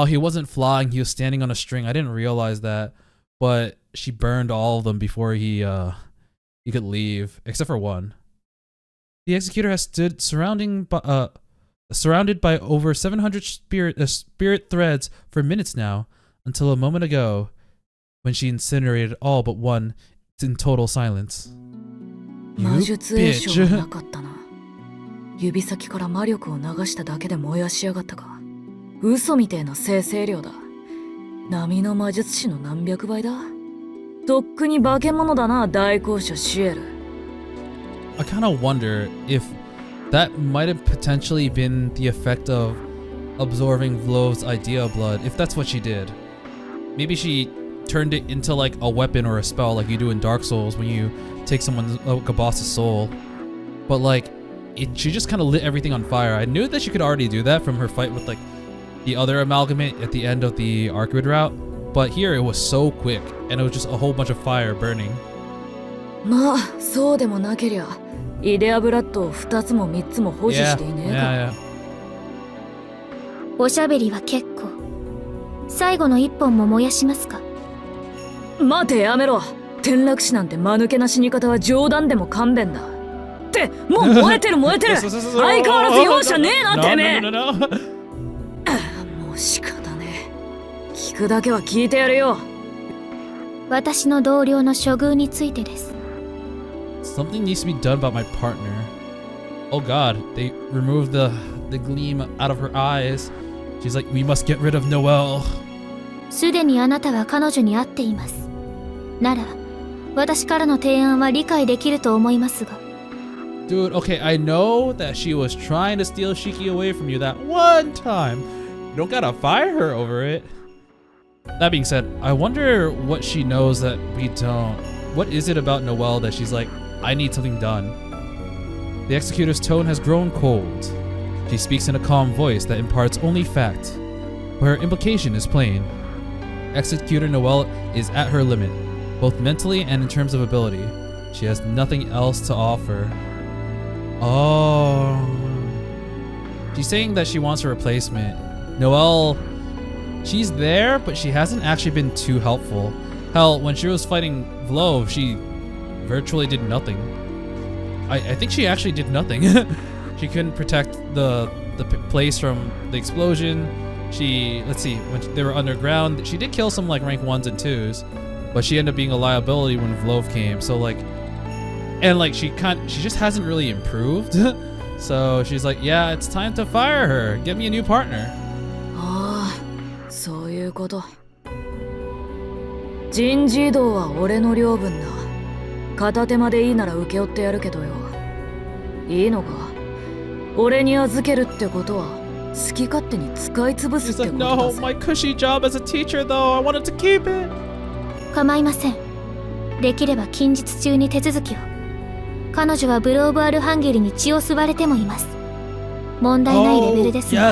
Speaker 1: he wasn't flying. He was standing on a string. I didn't realize that, but she burned all of them before he could leave, except for one. The executor has stood surrounded by over 700 spirit threads for minutes now, until a moment ago, when she incinerated all but one in total silence. You bitch.
Speaker 5: 指先から魔力を流しただけで燃やしやがったか。嘘みてえな生成量だ。波の魔術師の何百倍だ。とっくに化け物だな、大公主シエル。
Speaker 1: I kind of wonder if that might have potentially been the effect of absorbing Vlov's idea of blood, if that's what she did. Maybe she turned it into like a weapon or a spell like you do in Dark Souls when you take someone's like a boss's soul. But like, she just kind of lit everything on fire. I knew that she could already do that from her fight with like the other amalgamate at the end of the Arcueid route, but here it was so quick and it was just a whole bunch of fire burning.
Speaker 5: まあ、そうでもなけりゃ、イデアブラッドを2つも3つも保持していねえか。
Speaker 1: Yeah.
Speaker 2: おしゃべりは結構。最後の1本も燃やしますか。
Speaker 5: 待て、やめろ。転落死なんて間抜けな死に方は冗談でも勘弁だ。って、もう燃えてる燃えてる。相変わらず容赦ねえな、てめえ。もう仕方ねえ。聞くだけは聞いてやるよ。
Speaker 2: 私の同僚の処遇についてです。
Speaker 1: Something needs to be done about my partner. Oh god, they removed the gleam out of her eyes. She's like, we must get rid of Noelle.
Speaker 2: すでにあなたは彼女に会っています。なら、私からの提案は理解できると思いますが。
Speaker 1: Dude, okay, I know that she was trying to steal Shiki away from you that one time. You don't gotta fire her over it. That being said, I wonder what she knows that we don't. What is it about Noelle that she's like, I need something done? The executor's tone has grown cold. She speaks in a calm voice that imparts only fact, but her implication is plain. Executor Noelle is at her limit, both mentally and in terms of ability. She has nothing else to offer. Oh. She's saying that she wants a replacement. Noelle, she's there, but she hasn't actually been too helpful. Hell, when she was fighting Vlov, she virtually did nothing. I think she actually did nothing. She couldn't protect the place from the explosion. She, let's see, when they were underground, she did kill some like rank 1s and 2s, but she ended up being a liability when Vlov came. So like, and like she just hasn't really improved. So she's like, yeah, it's time to fire her. Get me a new partner.
Speaker 5: Ah, そういうこと。人事異動は俺の領分だ。片手までいいなら請け負ってやるけどよ。いいのか？俺に預けるってことは好き勝手に使い潰すってことだぜ。
Speaker 1: No, my cushy job as a teacher though. I wanted to keep it.
Speaker 2: 構いません。できれば近日中に手続きを。彼女はブローブ・アルハンゲリに血を吸われてもいます。問題ないレベルですが、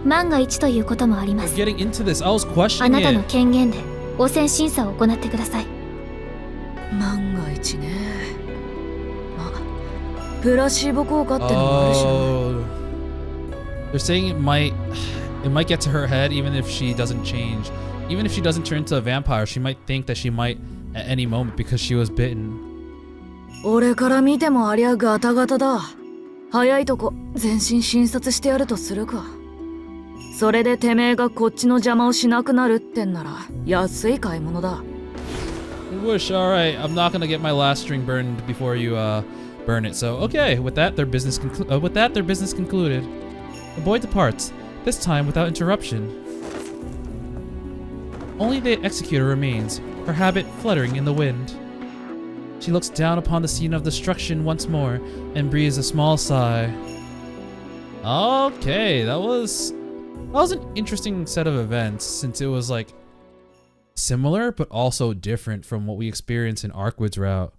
Speaker 2: 万が一ということもあります。あなたの権限で汚染審査を行ってください。
Speaker 5: 万が一ね。まあ、プラシーボ効果ってのもあるしな。
Speaker 1: They're saying it might get to her head even if she doesn't change. Even if she doesn't turn into a vampire, she might think that she might at any moment because she was bitten.
Speaker 5: 俺から見てもありゃガタガタだ。早いとこ全身診察してやるとするか。それでてめえがこっちの邪魔をしなくなるってんなら安い買い物だ。
Speaker 1: Whoosh, alright, I'm not gonna get my last string burned before you burn it. So okay, with that their business concluded. The boy departs, this time without interruption. Only the executor remains, her habit fluttering in the wind. She looks down upon the scene of destruction once more and breathes a small sigh. Okay, that was an interesting set of events since it was like similar but also different from what we experienced in Arcueid's route.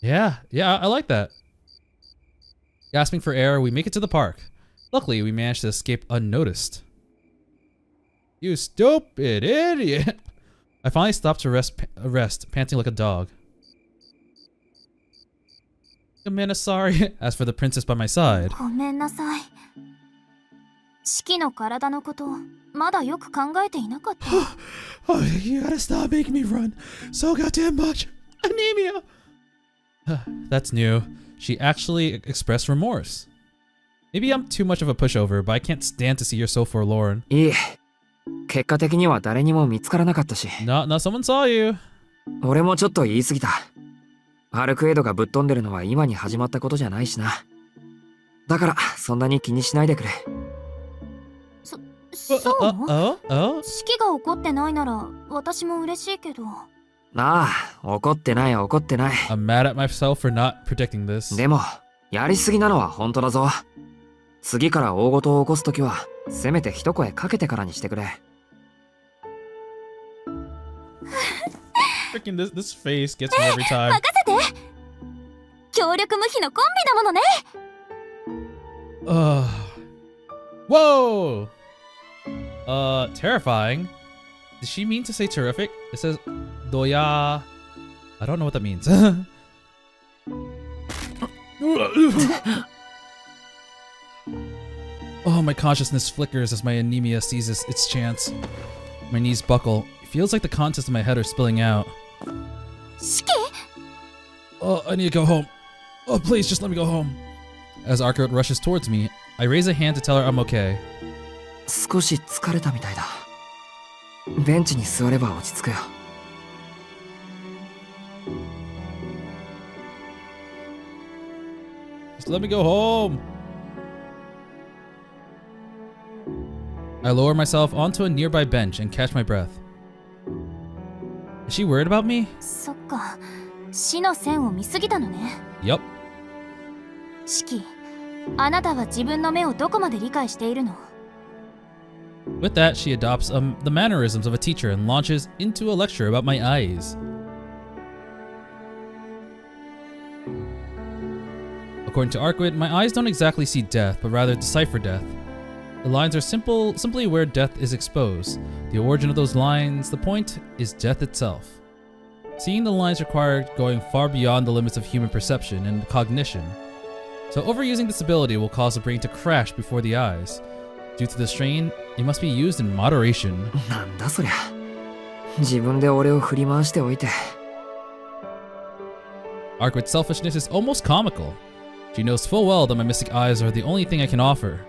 Speaker 1: Yeah, I like that. Gasping for air, we make it to the park. Luckily, we managed to escape unnoticed. You stupid idiot! I finally stopped to rest, panting like a dog. Sorry. As for the princess by my side.
Speaker 2: ごめんなさい。シキの体のこと、まだよく考えていなかった。
Speaker 1: Oh, you gotta stop making me run so goddamn much. Anemia. That's new. she actually expressed remorse. Maybe I'm too much of a pushover, but I can't stand to see her so forlorn.
Speaker 3: いい。結果的には誰にも見つからなかったし。
Speaker 1: No, someone saw you.
Speaker 3: 俺もちょっと言い過ぎた。アルクエイドがぶっ飛んでるのは今に始まったことじゃないしな。だからそんなに気にしないでくれ。
Speaker 2: そう？式が起こってないなら私も嬉しいけど。
Speaker 3: ああ、怒ってない怒ってない。
Speaker 1: I'm mad at myself for not predicting this.
Speaker 3: でも、やりすぎなのは本当だぞ。次から大事を起こすときは、せめて一声かけてからにしてくれ。
Speaker 1: Freaking this face gets me every time.
Speaker 2: 任せて。協力無比のコンビだものね。
Speaker 1: Whoa! Terrifying. Did she mean to say terrific? It says doya. I don't know what that means. Oh, my consciousness flickers as my anemia seizes its chance. My knees buckle. It feels like the contents of my head are spilling out.
Speaker 2: Shiki?
Speaker 1: Oh, I need to go home. Oh, please, just let me go home. As Arcueid rushes towards me, I raise a hand to tell her I'm okay.
Speaker 3: 少し疲れたみたいだ。ベンチに座れば落ち着くよ。
Speaker 1: Just let me go home. I lower myself onto a nearby bench and catch my breath. Is she worried about me?
Speaker 2: そっか、死の線を見すぎたのね。
Speaker 1: Yup.
Speaker 2: シキ、あなたは自分の目をどこまで理解しているの？
Speaker 1: With that, she adopts the mannerisms of a teacher and launches into a lecture about my eyes. According to Arcueid, my eyes don't exactly see death, but rather decipher death. The lines are simply where death is exposed. The origin of those lines, the point, is death itself. Seeing the lines required going far beyond the limits of human perception and cognition. So overusing this ability will cause the brain to crash before the eyes. Due to the strain, it must be used in moderation.
Speaker 3: なんだそりゃ。自分で俺を振り回しておいて。
Speaker 1: Arcueid's selfishness is almost comical. She knows full well that my mystic eyes are the only thing I can offer.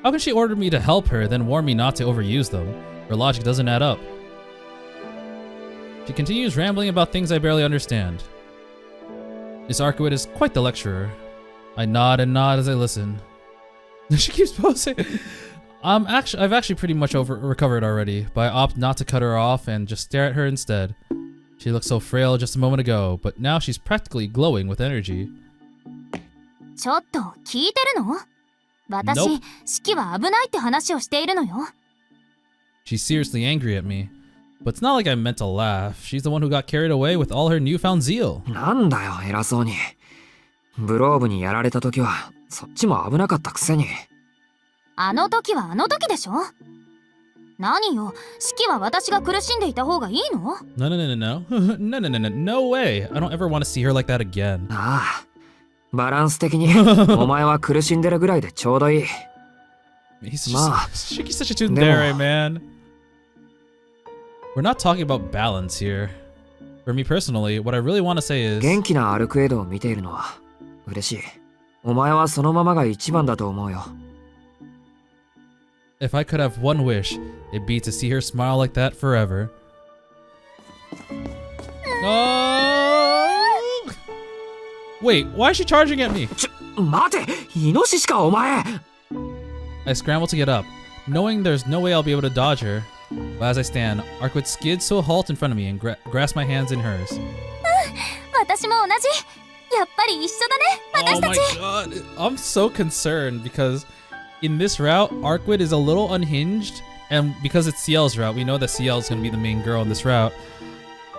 Speaker 1: How can she order me to help her, then warn me not to overuse them? Her logic doesn't add up. She continues rambling about things I barely understand. Miss Arcueid is quite the lecturer. I nod and nod as I listen. She keeps posing. I've actually pretty much recovered already, but I opt not to cut her off and just stare at her instead. She looked so frail just a moment ago, but now she's practically glowing with energy.
Speaker 2: ちょっと聞いてるの？私、シキは危ないって話をしているのよ。
Speaker 1: She's seriously angry at me. But it's not like I meant to laugh. She's the one who got carried away with all her newfound zeal.
Speaker 3: なんだよ、偉そうに。ブローブにやられた時は、そっちも危なかったくせに。
Speaker 2: あの時はあの時でしょ？何よ、シキは私が苦しんでいた方がいいの？
Speaker 1: No. No way. I don't ever want to see her like that again.
Speaker 3: ああ。バランス的にお前は苦しんでるぐらいでちょうどいい。
Speaker 1: Shiki's such a tsundere, man. We're not talking about balance here. For me personally, what I really want to say is
Speaker 3: 元気なアルクエイドを見ているのは嬉しい。お前はそのままが一番だと思うよ。
Speaker 1: If I could have one wish, it'd be to see her smile like that forever. Wait, why is she charging at me?
Speaker 3: 待て、イノシシかお前。
Speaker 1: I scramble to get up, knowing there's no way I'll be able to dodge her. But as I stand, Arcueid skids to a halt in front of me and grasps my hands in hers.
Speaker 2: 私も同じ。やっぱり一緒だね、私たち。
Speaker 1: Oh my god, I'm so concerned because in this route, Arcueid is a little unhinged, and because it's CL's route, we know that CL is going to be the main girl in this route.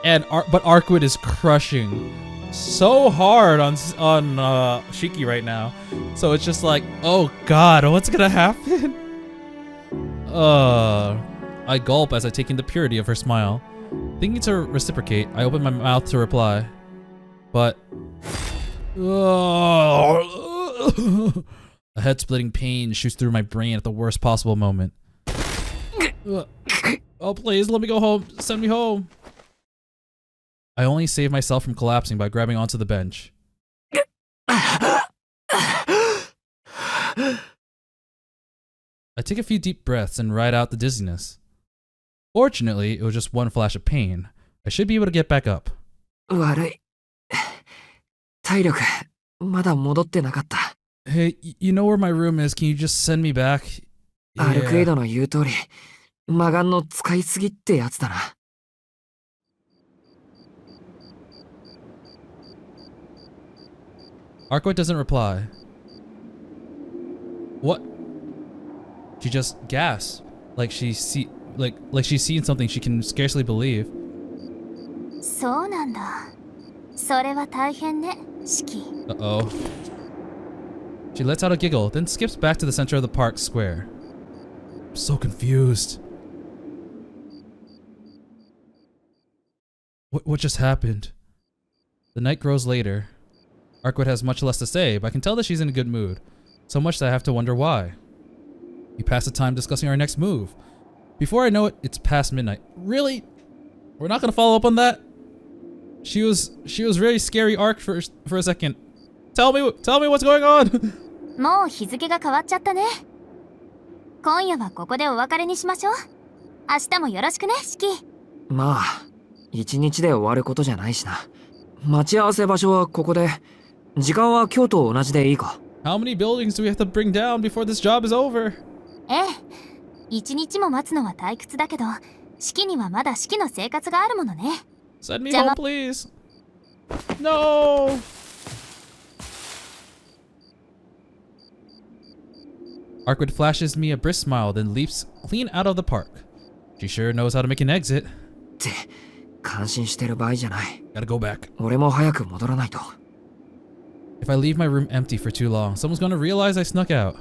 Speaker 1: But Arcueid is crushing so hard on Shiki right now, so it's just like, oh god, what's gonna happen? I gulp as I take in the purity of her smile. Thinking to reciprocate, I open my mouth to reply, but a head-splitting pain shoots through my brain at the worst possible moment. Oh please, let me go home. Send me home. I only save myself from collapsing by grabbing onto the bench. I take a few deep breaths and ride out the dizziness. Fortunately, it was just one flash of pain. I should be able to get back up.
Speaker 3: 悪い。体力、まだ戻ってなかった。
Speaker 1: Hey, you know where my room is. Can you just send me back?
Speaker 3: アルクエイドの言う通り、魔眼の使いすぎってやつだな。
Speaker 1: Arcueid doesn't reply. What? She just gasps, like she's seen something she can scarcely believe.
Speaker 2: そうなんだ。それは大変ね、Shiki.
Speaker 1: Uh-oh. She lets out a giggle, then skips back to the center of the park square. I'm so confused. What just happened? The night grows later. Arcueid has much less to say, but I can tell that she's in a good mood. So much that I have to wonder why. We pass the time discussing our next move. Before I know it, it's past midnight. Really? We're not gonna follow up on that? She was really scary arc for a second. Tell me what's going on.
Speaker 2: もう日付が変わっちゃったね。今夜はここでお別れにしましょう。明日もよろしくね、Shiki。
Speaker 3: まあ、一日で終わることじゃないしな。待ち合わせ場所はここで、時間は今日と同じでいいか。
Speaker 1: How many buildings do we have to bring down before this job is over?
Speaker 2: ええ、一日も待つのは退屈だけど、ShikiにはまだShikiの生活があるものね。
Speaker 1: Send me home, please. No. Arcueid flashes me a brisk smile, then leaps clean out of the park. She sure knows how to make an exit.
Speaker 3: って感心してる場合じゃない。
Speaker 1: Gotta go back.
Speaker 3: 俺も早く戻らないと。
Speaker 1: If I leave my room empty for too long, someone's gonna realize I snuck out.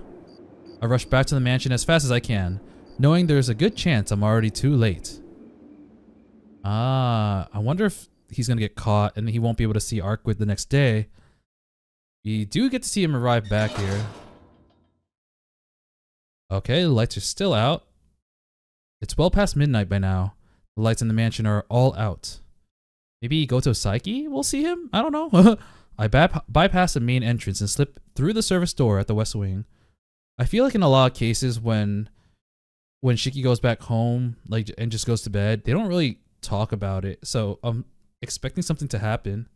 Speaker 1: I rush back to the mansion as fast as I can, knowing there's a good chance I'm already too late. I wonder if he's gonna get caught and he won't be able to see Arcueid the next day. We do get to see him arrive back here. Okay, the lights are still out. It's well past midnight by now. The lights in the mansion are all out. Maybe Goto Saiki will see him? I don't know. I bypass the main entrance and slip through the service door at the west wing. I feel like in a lot of cases when Shiki goes back home and just goes to bed, they don't really talk about it. So I'm expecting something to happen.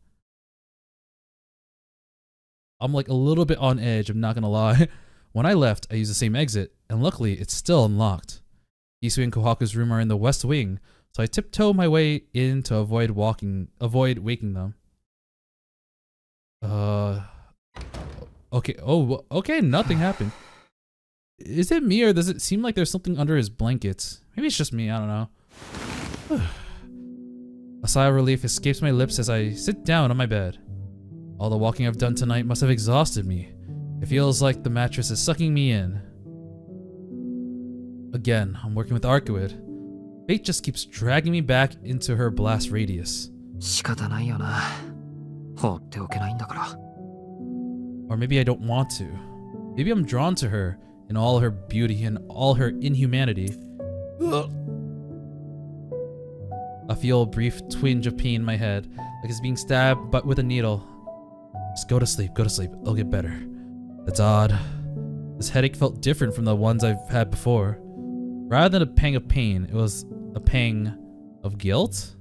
Speaker 1: I'm like a little bit on edge, I'm not gonna lie. When I left, I used the same exit, and luckily it's still unlocked. Isui and Kohaku's room are in the west wing, so I tiptoe my way in to avoid waking them. Okay, oh, okay, nothing happened. Is it me, or does it seem like there's something under his blankets? Maybe it's just me, I don't know. A sigh of relief escapes my lips as I sit down on my bed. All the walking I've done tonight must have exhausted me. It feels like the mattress is sucking me in. Again, I'm working with Arcueid. Fate just keeps dragging me back into her blast radius.
Speaker 3: 仕方ないよな。放っておけないんだから。
Speaker 1: Or maybe I don't want to. Maybe I'm drawn to her in all her beauty and all her inhumanity. I feel a brief twinge of pain in my head, like it's being stabbed but with a needle. Just go to sleep, it'll get better. That's odd. This headache felt different from the ones I've had before. Rather than a pang of pain, it was a pang of guilt?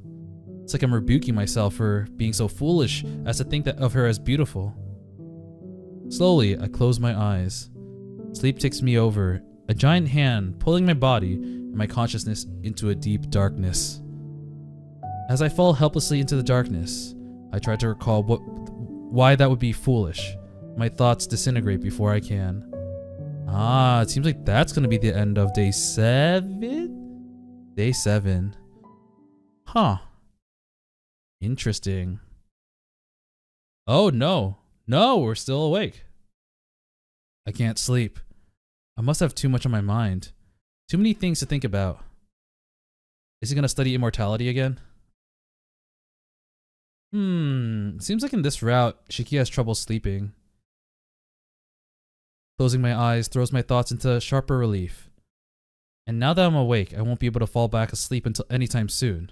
Speaker 1: It's like I'm rebuking myself for being so foolish as to think of her as beautiful. Slowly, I close my eyes. Sleep takes me over, a giant hand pulling my body and my consciousness into a deep darkness. As I fall helplessly into the darkness, I try to recall why that would be foolish. My thoughts disintegrate before I can. It seems like that's gonna be the end of day 7? Day 7. Huh. Interesting. Oh no. No, we're still awake. I can't sleep. I must have too much on my mind. Too many things to think about. Is he gonna study immortality again? Seems like in this route, Shiki has trouble sleeping. Closing my eyes throws my thoughts into sharper relief. And now that I'm awake, I won't be able to fall back asleep until anytime soon.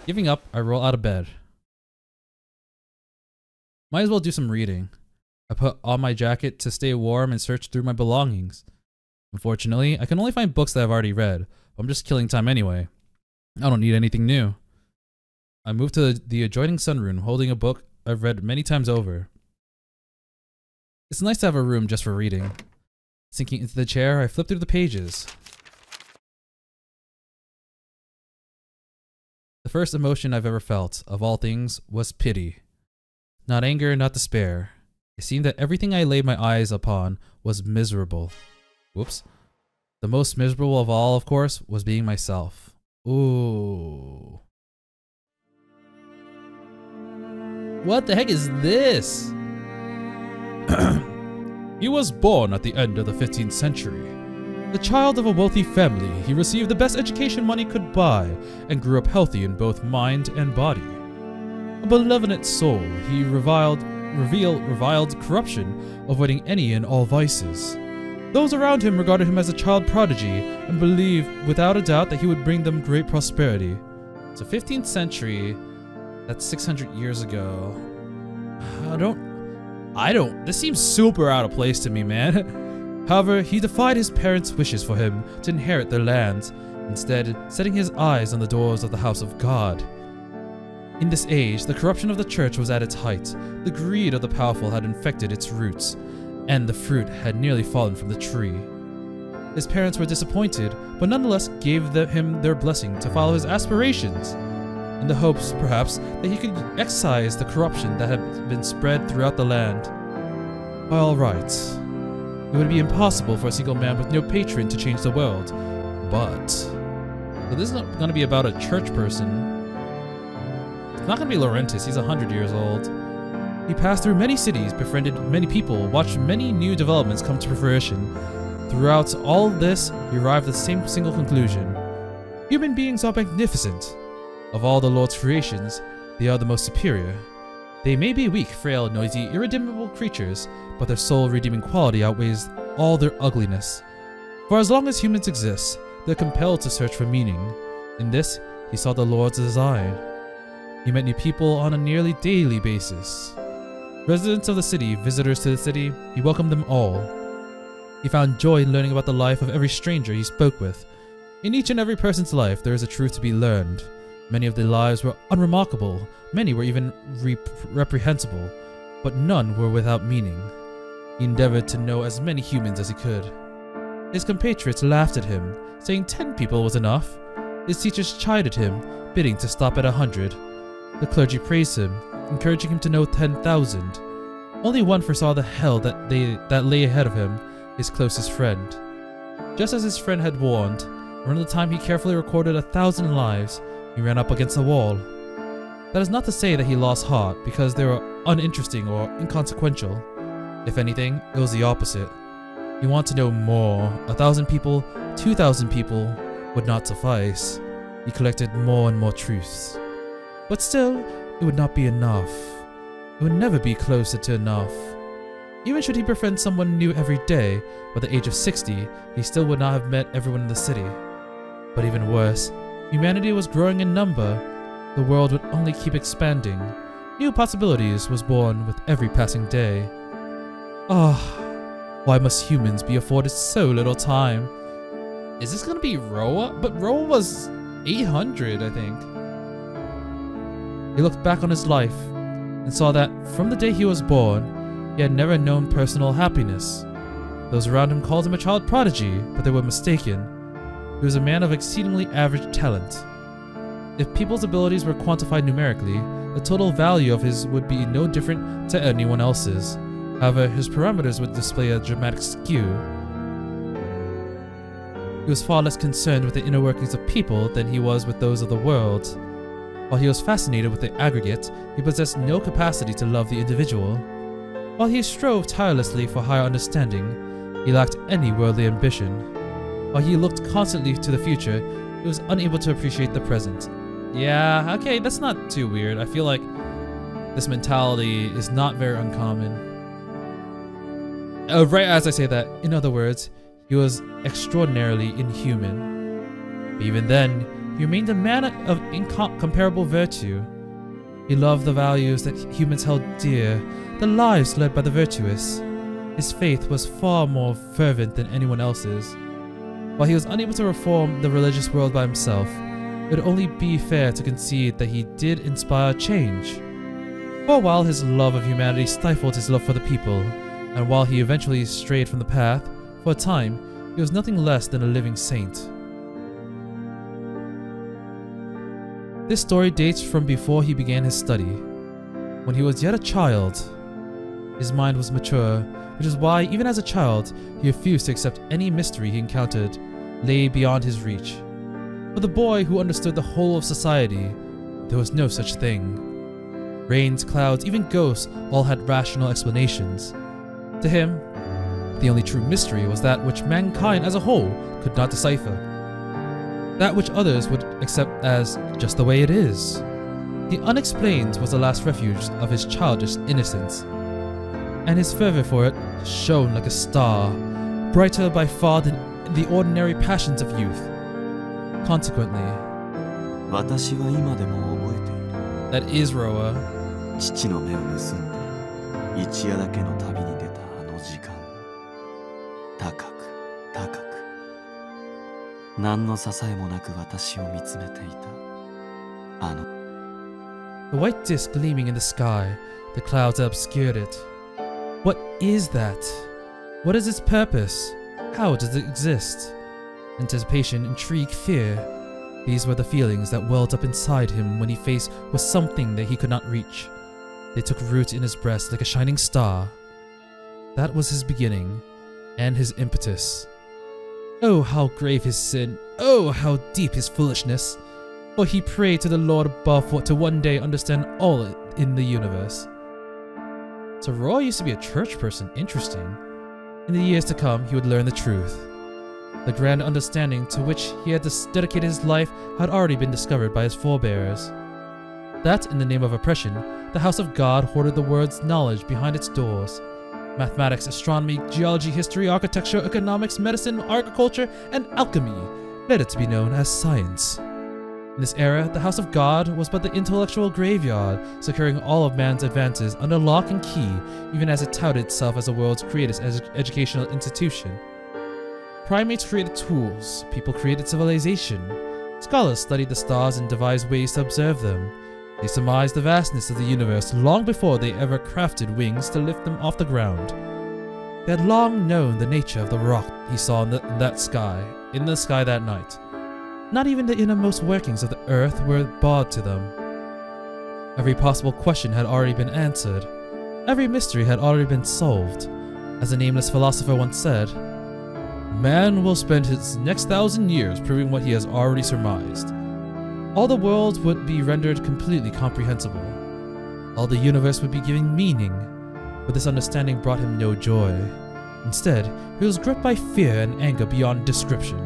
Speaker 1: Giving up, I roll out of bed. Might as well do some reading. I put on my jacket to stay warm and searched through my belongings. Unfortunately, I can only find books that I've already read. I'm just killing time anyway. I don't need anything new. I moved to the adjoining sunroom, holding a book I've read many times over. It's nice to have a room just for reading. Sinking into the chair, I flip through the pages. The first emotion I've ever felt, of all things, was pity. Not anger, not despair. It seemed that everything I laid my eyes upon was miserable. Whoops. The most miserable of all, of course, was being myself. Ooh. What the heck is this? He was born at the end of the 15th century. The child of a wealthy family, he received the best education money could buy and grew up healthy in both mind and body. A benevolent soul, he reviled corruption, avoiding any and all vices. Those around him regarded him as a child prodigy and believed without a doubt that he would bring them great prosperity. So 15th century, that's 600 years ago. This seems super out of place to me, man. However, he defied his parents' wishes for him to inherit their lands, instead setting his eyes on the doors of the house of God. In this age, the corruption of the church was at its height, the greed of the powerful had infected its roots, and the fruit had nearly fallen from the tree. His parents were disappointed, but nonetheless gave him their blessing to follow his aspirations, in the hopes, perhaps, that he could excise the corruption that had been spread throughout the land. All right. It would be impossible for a single man with no patron to change the world, but... So this is not going to be about a church person. It's not going to be Laurentis, he's 100 years old. He passed through many cities, befriended many people, watched many new developments come to fruition. Throughout all this, he arrived at the same single conclusion. Human beings are magnificent. Of all the Lord's creations, they are the most superior. They may be weak, frail, noisy, irredeemable creatures, but their soul-redeeming quality outweighs all their ugliness. For as long as humans exist, they're compelled to search for meaning. In this, he saw the Lord's design. He met new people on a nearly daily basis. Residents of the city, visitors to the city, he welcomed them all. He found joy in learning about the life of every stranger he spoke with. In each and every person's life, there is a truth to be learned. Many of their lives were unremarkable, many were even reprehensible, but none were without meaning. He endeavored to know as many humans as he could. His compatriots laughed at him, saying 10 people was enough. His teachers chided him, bidding to stop at 100. The clergy praised him, encouraging him to know 10,000. Only one foresaw the hell that lay ahead of him, his closest friend. Just as his friend had warned, around the time he carefully recorded 1,000 lives, he ran up against a wall. That is not to say that he lost heart because they were uninteresting or inconsequential. If anything, it was the opposite. He wanted to know more. 1,000 people, 2,000 people would not suffice. He collected more and more truths. But still, it would not be enough. It would never be closer to enough. Even should he befriend someone new every day, by the age of 60, he still would not have met everyone in the city. But even worse, humanity was growing in number. The world would only keep expanding. New possibilities was born with every passing day. Why must humans be afforded so little time? Is this gonna be Roa? But Roa was 800, I think. He looked back on his life and saw that from the day he was born, he had never known personal happiness. Those around him called him a child prodigy, but they were mistaken. He was a man of exceedingly average talent. If people's abilities were quantified numerically, the total value of his would be no different to anyone else's. However, his parameters would display a dramatic skew. He was far less concerned with the inner workings of people than he was with those of the world. While he was fascinated with the aggregate, he possessed no capacity to love the individual. While he strove tirelessly for higher understanding, he lacked any worldly ambition. While he looked constantly to the future, he was unable to appreciate the present. Yeah, okay, that's not too weird. I feel like this mentality is not very uncommon. Right as I say that, in other words, he was extraordinarily inhuman. But even then, he remained a man of incomparable virtue. He loved the values that humans held dear, the lives led by the virtuous. His faith was far more fervent than anyone else's. While he was unable to reform the religious world by himself, it would only be fair to concede that he did inspire change. For a while, his love of humanity stifled his love for the people, and while he eventually strayed from the path, for a time, he was nothing less than a living saint. This story dates from before he began his study. When he was yet a child, his mind was mature, which is why, even as a child, he refused to accept any mystery he encountered lay beyond his reach. For the boy who understood the whole of society, there was no such thing. Rains, clouds, even ghosts all had rational explanations. To him, the only true mystery was that which mankind as a whole could not decipher. That which others would accept as just the way it is. The unexplained was the last refuge of his childish innocence, and his fervor for it shone like a star, brighter by far than the ordinary passions of youth. Consequently, that is Roa.
Speaker 6: 父の目を盗んで一夜だけの旅に出たあの時間、高く高く何の支えもなく私を見つめていたあの
Speaker 1: The white disk gleaming in the sky, the clouds that obscured it. What is that? What is its purpose? How does it exist? Anticipation, intrigue, fear. These were the feelings that welled up inside him when he faced with something that he could not reach. They took root in his breast like a shining star. That was his beginning, and his impetus. Oh, how grave his sin! Oh, how deep his foolishness! For he prayed to the Lord above to one day understand all in the universe. So Roy used to be a church person. Interesting. In the years to come, he would learn the truth. The grand understanding to which he had dedicated his life had already been discovered by his forebears. That, in the name of oppression, the house of God hoarded the world's knowledge behind its doors. Mathematics, astronomy, geology, history, architecture, economics, medicine, agriculture, and alchemy led it to be known as science. In this era, the house of God was but the intellectual graveyard, securing all of man's advances under lock and key, even as it touted itself as the world's greatest educational institution. Primates created tools, people created civilization. Scholars studied the stars and devised ways to observe them. They surmised the vastness of the universe long before they ever crafted wings to lift them off the ground. They had long known the nature of the rock he saw in the sky that night. Not even the innermost workings of the earth were barred to them. Every possible question had already been answered. Every mystery had already been solved. As a nameless philosopher once said, "Man will spend his next 1,000 years proving what he has already surmised." All the world would be rendered completely comprehensible. All the universe would be given meaning, but this understanding brought him no joy. Instead, he was gripped by fear and anger beyond description.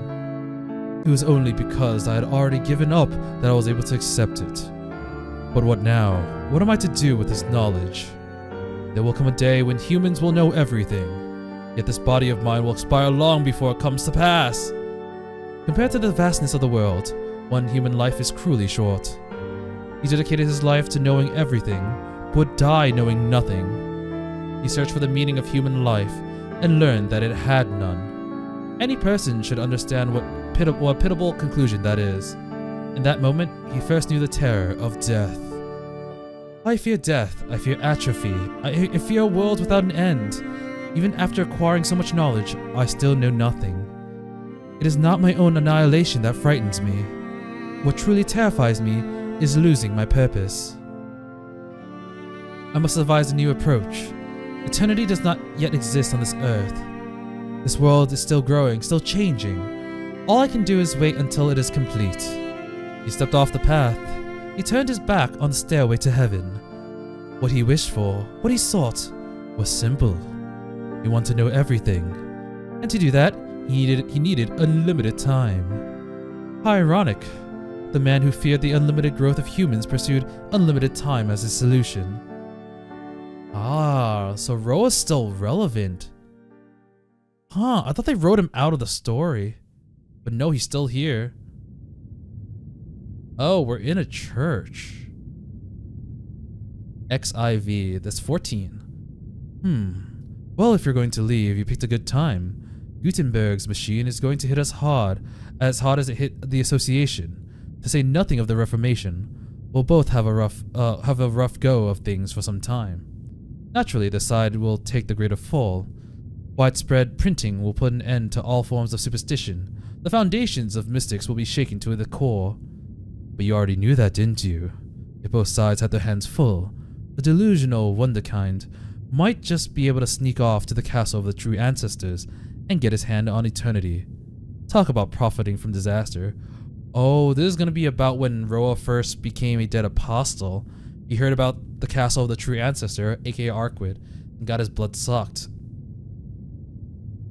Speaker 1: It was only because I had already given up that I was able to accept it. But what now? What am I to do with this knowledge? There will come a day when humans will know everything, yet this body of mine will expire long before it comes to pass. Compared to the vastness of the world, one human life is cruelly short. He dedicated his life to knowing everything, but would die knowing nothing. He searched for the meaning of human life and learned that it had none. Any person should understand what a pitiable conclusion that is. In that moment, he first knew the terror of death. I fear death, I fear atrophy, I fear a world without an end. Even after acquiring so much knowledge, I still know nothing. It is not my own annihilation that frightens me. What truly terrifies me is losing my purpose. I must devise a new approach. Eternity does not yet exist on this earth. This world is still growing, still changing. All I can do is wait until it is complete. He stepped off the path. He turned his back on the stairway to heaven. What he wished for, what he sought, was simple. He wanted to know everything. And to do that, he needed unlimited time. How ironic. The man who feared the unlimited growth of humans pursued unlimited time as his solution. Ah, so Roa's still relevant. Huh, I thought they wrote him out of the story. But no, he's still here. Oh, we're in a church. XIV, that's 14. Well, if you're going to leave, you picked a good time. Gutenberg's machine is going to hit us hard as it hit the Association. To say nothing of the Reformation. We'll both have a rough go of things for some time. Naturally, the side will take the greater fall. Widespread printing will put an end to all forms of superstition. The foundations of mystics will be shaken to the core. But you already knew that, didn't you? If both sides had their hands full, the delusional wunderkind might just be able to sneak off to the castle of the true ancestors and get his hand on eternity. Talk about profiting from disaster. Oh, this is going to be about when Roa first became a dead apostle. He heard about the castle of the true ancestor, aka Arcueid, and got his blood sucked.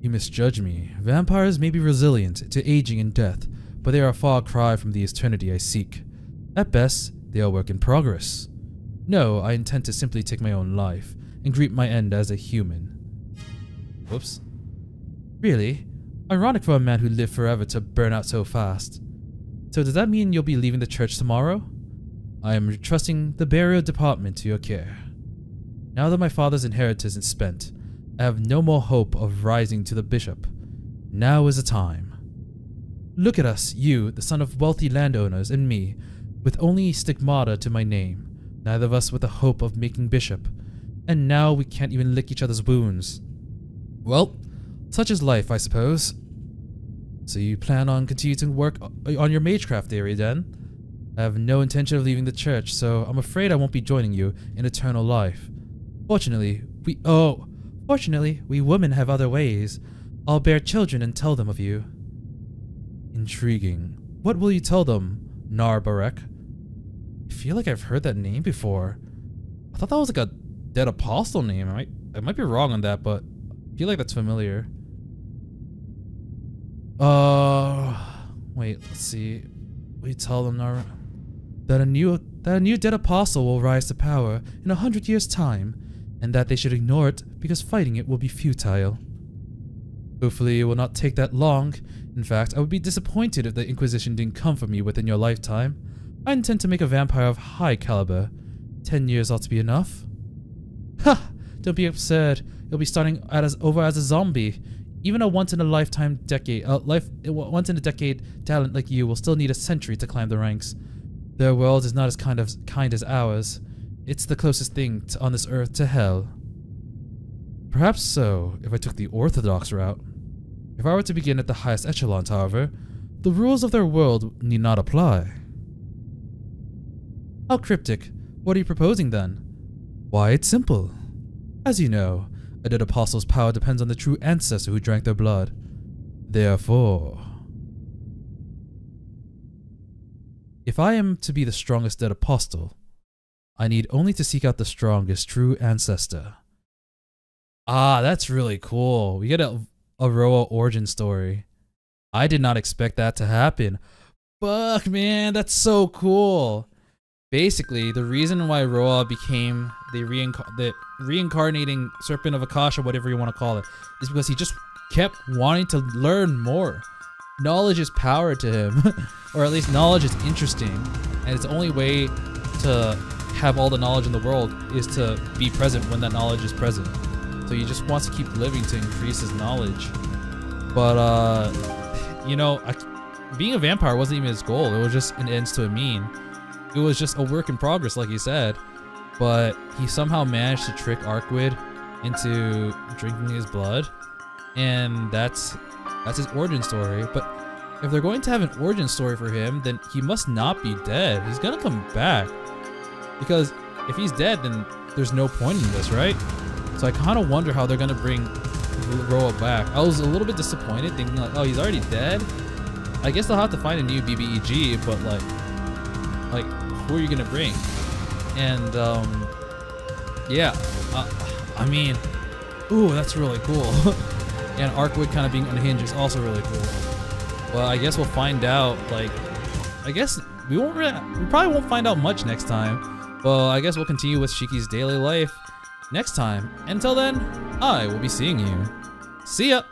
Speaker 1: You misjudge me. Vampires may be resilient to aging and death, but they are a far cry from the eternity I seek. At best, they are a work in progress. No, I intend to simply take my own life and greet my end as a human. Whoops. Really? Ironic for a man who lived forever to burn out so fast. So does that mean you'll be leaving the church tomorrow? I am entrusting the burial department to your care. Now that my father's inheritance is spent, I have no more hope of rising to the bishop. Now is the time. Look at us, you, the son of wealthy landowners, and me, with only stigmata to my name, neither of us with a hope of making bishop, and now we can't even lick each other's wounds. Well, such is life, I suppose. So you plan on continuing to work on your magecraft theory, then? I have no intention of leaving the church, so I'm afraid I won't be joining you in eternal life. Fortunately, we women have other ways. I'll bear children and tell them of you. Intriguing. What will you tell them, Narbarek? I feel like I've heard that name before. I thought that was like a dead apostle name. I might be wrong on that, but I feel like that's familiar. Wait, let's see. We tell them that a new dead apostle will rise to power in 100 years' time, and that they should ignore it because fighting it will be futile. Hopefully it will not take that long. In fact, I would be disappointed if the Inquisition didn't come for me within your lifetime. I intend to make a vampire of high caliber. 10 years ought to be enough. Ha! Don't be absurd. You'll be starting over as a zombie. Even a once-in-a-decade talent like you will still need a century to climb the ranks. Their world is not as kind as ours. It's the closest thing on this earth to hell. Perhaps so, if I took the orthodox route. If I were to begin at the highest echelons, however, the rules of their world need not apply. How cryptic. What are you proposing then? Why, it's simple. As you know, a dead apostle's power depends on the true ancestor who drank their blood. Therefore, if I am to be the strongest dead apostle, I need only to seek out the strongest true ancestor. Ah, that's really cool. We get a Roa origin story. I did not expect that to happen. Fuck, man, that's so cool. Basically, the reason why Roa became the reincarnating Serpent of Akasha, whatever you want to call it, is because he just kept wanting to learn more. Knowledge is power to him, or at least knowledge is interesting, and it's the only way to have all the knowledge in the world is to be present when that knowledge is present. So he just wants to keep living to increase his knowledge. But, you know, being a vampire wasn't even his goal. It was just an ends to a mean. It was just a work in progress, like he said. But he somehow managed to trick Arcueid into drinking his blood. And that's his origin story. But if they're going to have an origin story for him, then he must not be dead. He's gonna come back. Because if he's dead, then there's no point in this, right? So I kind of wonder how they're gonna bring Roa back. I was a little bit disappointed, thinking like, oh, he's already dead? I guess they'll have to find a new BBEG, but like who are you gonna bring? And yeah, I mean, ooh, that's really cool. And Arcueid kind of being unhinged is also really cool. Well, I guess we'll find out. Like, I guess we probably won't find out much next time. Well, I guess we'll continue with Shiki's daily life next time. Until then, I will be seeing you. See ya!